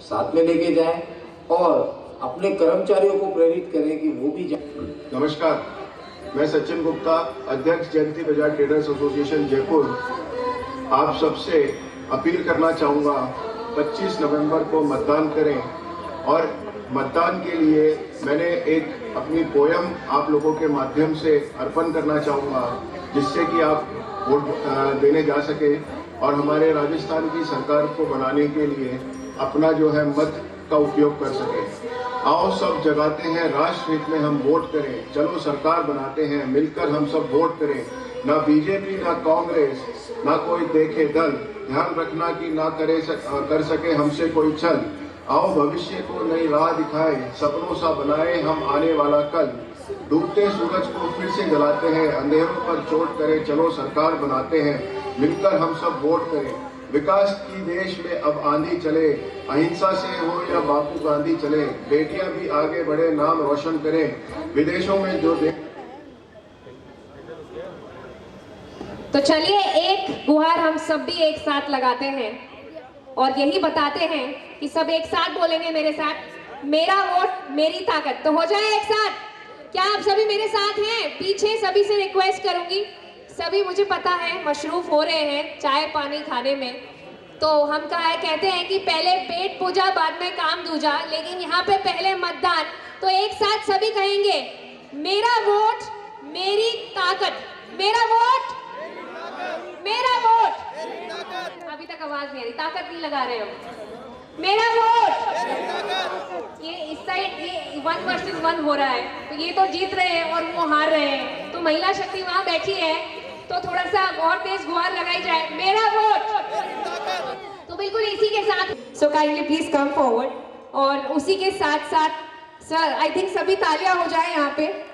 साथ में लेके जाएं और अपने कर्मचारियों को प्रेरित करें कि वो भी जाएं। नमस्कार, मैं सचिन गुप्ता, अध्यक्ष जयंती बाजार ट्रेडर्स एसोसिएशन जयपुर, आप सबसे अपील करना चाहूँगा 25 नवंबर को मतदान करें। और मतदान के लिए मैंने एक अपनी पोयम आप लोगों के माध्यम से अर्पण करना चाहूँगा, जिससे कि आप वोट देने जा सके और हमारे राजस्थान की सरकार को बनाने के लिए अपना जो है मत का उपयोग कर सके। आओ सब जगाते हैं राष्ट्र हित में हम वोट करें, चलो सरकार बनाते हैं, मिलकर हम सब वोट करें। ना बीजेपी, ना कांग्रेस, ना कोई देखे दल, ध्यान रखना कि ना कर सके हमसे कोई छल। आओ भविष्य को नई राह दिखाए, सपनों सा बनाए हम आने वाला कल। डूबते सूरज को फिर से जलाते हैं, अंधेरों पर चोट करें, चलो सरकार बनाते हैं, मिलकर हम सब वोट करें। विकास की देश में अब आंधी चले, अहिंसा से हो या बापू गांधी चले, बेटियां भी आगे बढ़े, नाम रोशन करें, विदेशों में जो तो चलिए एक गुहार हम सब भी एक साथ लगाते हैं और यही बताते हैं कि सब एक साथ बोलेंगे मेरे साथ, मेरा वोट मेरी ताकत। तो हो जाए एक साथ। क्या आप सभी मेरे साथ हैं? पीछे सभी से रिक्वेस्ट करूंगी, सभी मुझे पता है मशरूफ हो रहे हैं चाय पानी खाने में, तो हम कहते हैं कि पहले पेट पूजा बाद में काम दूजा, लेकिन यहाँ पे पहले मतदान। तो एक साथ सभी कहेंगे, मेरा वोट मेरी ताकत, मेरा वोट मेरा वोट। अभी तक आवाज नहीं आ रही, ताकत नहीं लगा रहे हम। मेरा वोट। ये इस साइड ये 1 वर्सेस 1 हो रहा है, तो ये तो जीत रहे हैं और वो हार रहे हैं। तो महिला शक्ति वहां बैठी है, तो थोड़ा सा और तेज गुहार लगाई जाए, मेरा वोट। तो बिल्कुल इसी के साथ so kindly please come forward. और उसी के साथ साथ सर आई थिंक सभी तालियां हो जाए यहाँ पे।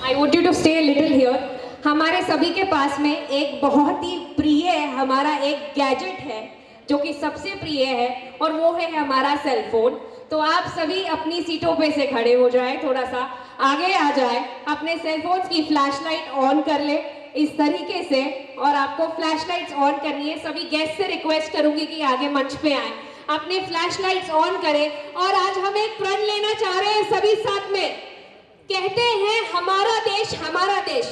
I want you to stay a little here. हमारे सभी के पास में एक बहुत ही प्रिय हमारा एक गैजेट है जो कि सबसे प्रिय है, और वो है हमारा सेल फोन। तो आप सभी अपनी सीटों पे से खड़े हो जाए, थोड़ा सा आगे आ जाए, अपने सेल फोन की फ्लैशलाइट ऑन कर ले इस तरीके से, और आपको फ्लैशलाइट्स ऑन करनी है। सभी गेस्ट से रिक्वेस्ट करूंगी कि आगे मंच पे आए, अपने फ्लैशलाइट्स ऑन करें। और आज हम एक प्रण लेना चाह रहे हैं सभी साथ में। कहते हैं हमारा देश,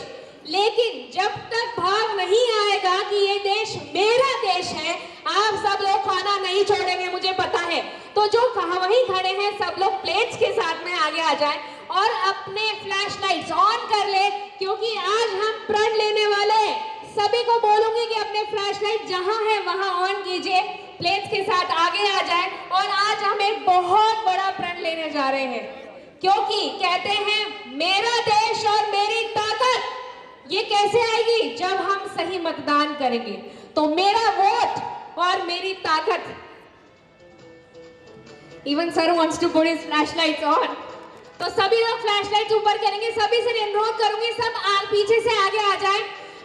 लेकिन जब तक भाव नहीं आएगा कि ये देश मेरा देश है, आप सब लोग खाना नहीं छोड़ेंगे, मुझे पता है। तो जो कहाँ वहीं खड़े हैं सब लोग प्लेट्स के साथ में आगे आ जाएं और अपने फ्लैश लाइट्स ऑन कर ले, क्योंकि आज हम प्रण लेने वाले। सभी को बोलूंगी कि अपने फ्लैश लाइट जहां है वहां ऑन कीजिए, प्लेट्स के साथ आगे आ जाए। और आज हम एक बहुत बड़ा प्रण लेने जा रहे हैं, क्योंकि कहते हैं मेरा देश और मेरी ताकत ये कैसे आएगी, जब हम सही मतदान करेंगे। तो मेरा वोट और मेरी ताकत। Even sir wants to put his flashlights on. तो सभी लोग फ्लैशलाइट्स ऊपर करेंगे। सभी से अनुरोध करूंगी सब पीछे से आगे आ जाएं।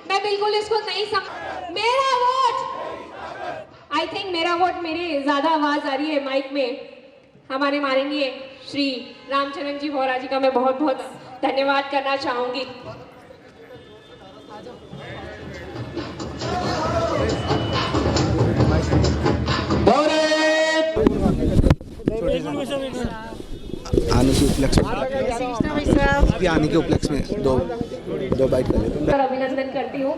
मैं बिल्कुल इसको नहीं मेरा वोट, आई थिंक मेरा वोट, मेरी ज्यादा आवाज आ रही है माइक में। हमारे माननीय श्री रामचरण जी बोहरा जी का मैं बहुत बहुत धन्यवाद करना चाहूंगी। आने के उपलक्ष्य में, आने के उपलक्ष्य में दो बाइट कर लेते हैं। अभिनंदन करती हूँ।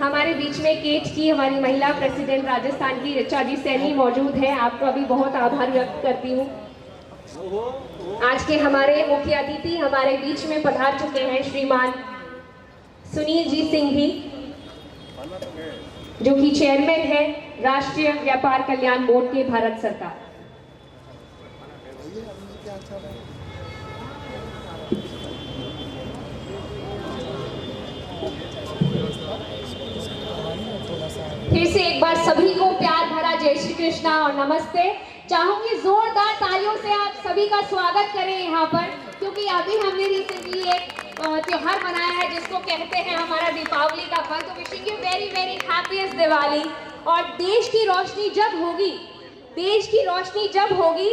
हमारे बीच में केट की हमारी महिला प्रेसिडेंट राजस्थान की ऋचा जी सैनी मौजूद है। आपका भी बहुत आभार व्यक्त करती हूँ। आज के हमारे मुख्य अतिथि हमारे बीच में पधार चुके हैं श्रीमान सुनील जी सिंह भी, जो कि चेयरमैन है राष्ट्रीय व्यापार कल्याण बोर्ड के भारत सरकार। फिर से एक बार सभी को प्यार भरा जय श्री कृष्णा और नमस्ते। चाहूंगी जोरदार तालियों से आप सभी का स्वागत करें यहाँ पर, क्योंकि अभी हमने रिसेंटली एक त्योहार मनाया है जिसको कहते हैं हमारा दीपावली का पर्व। तो wishing you very very happiest Diwali. और देश की रोशनी जब होगी, देश की रोशनी जब होगी,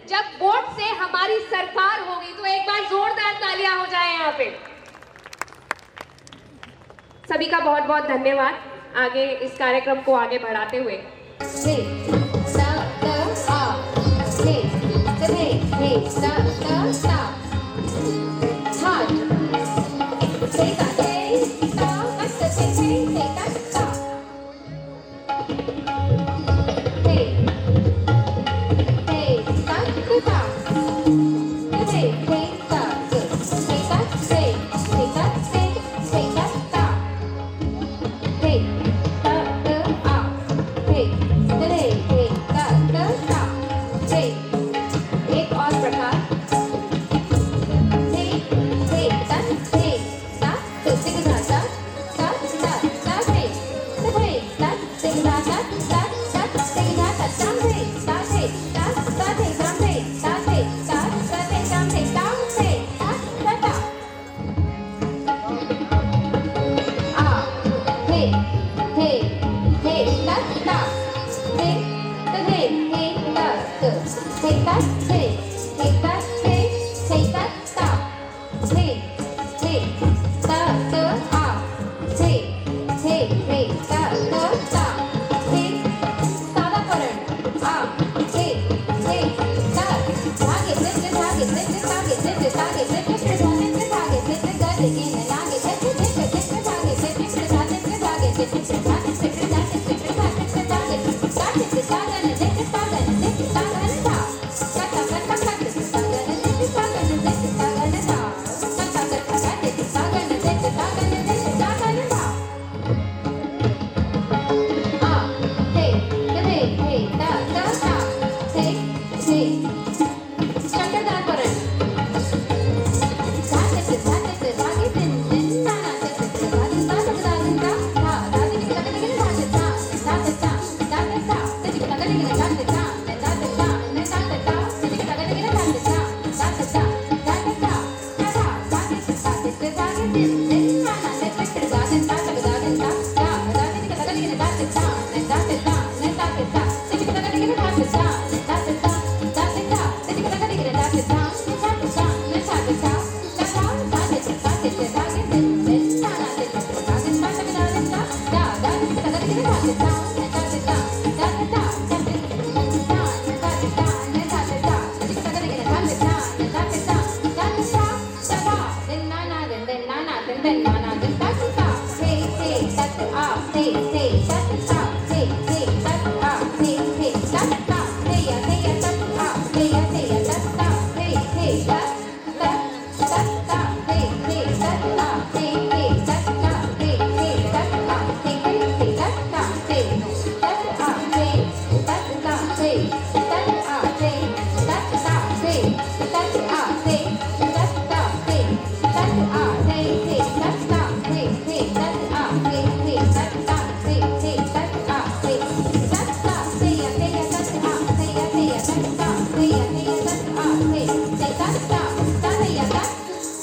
जब वोट से हमारी सरकार होगी। तो एक बार जोरदार तालियां हो जाए यहाँ पे। सभी का बहुत बहुत धन्यवाद। आगे इस कार्यक्रम को आगे बढ़ाते हुए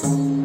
you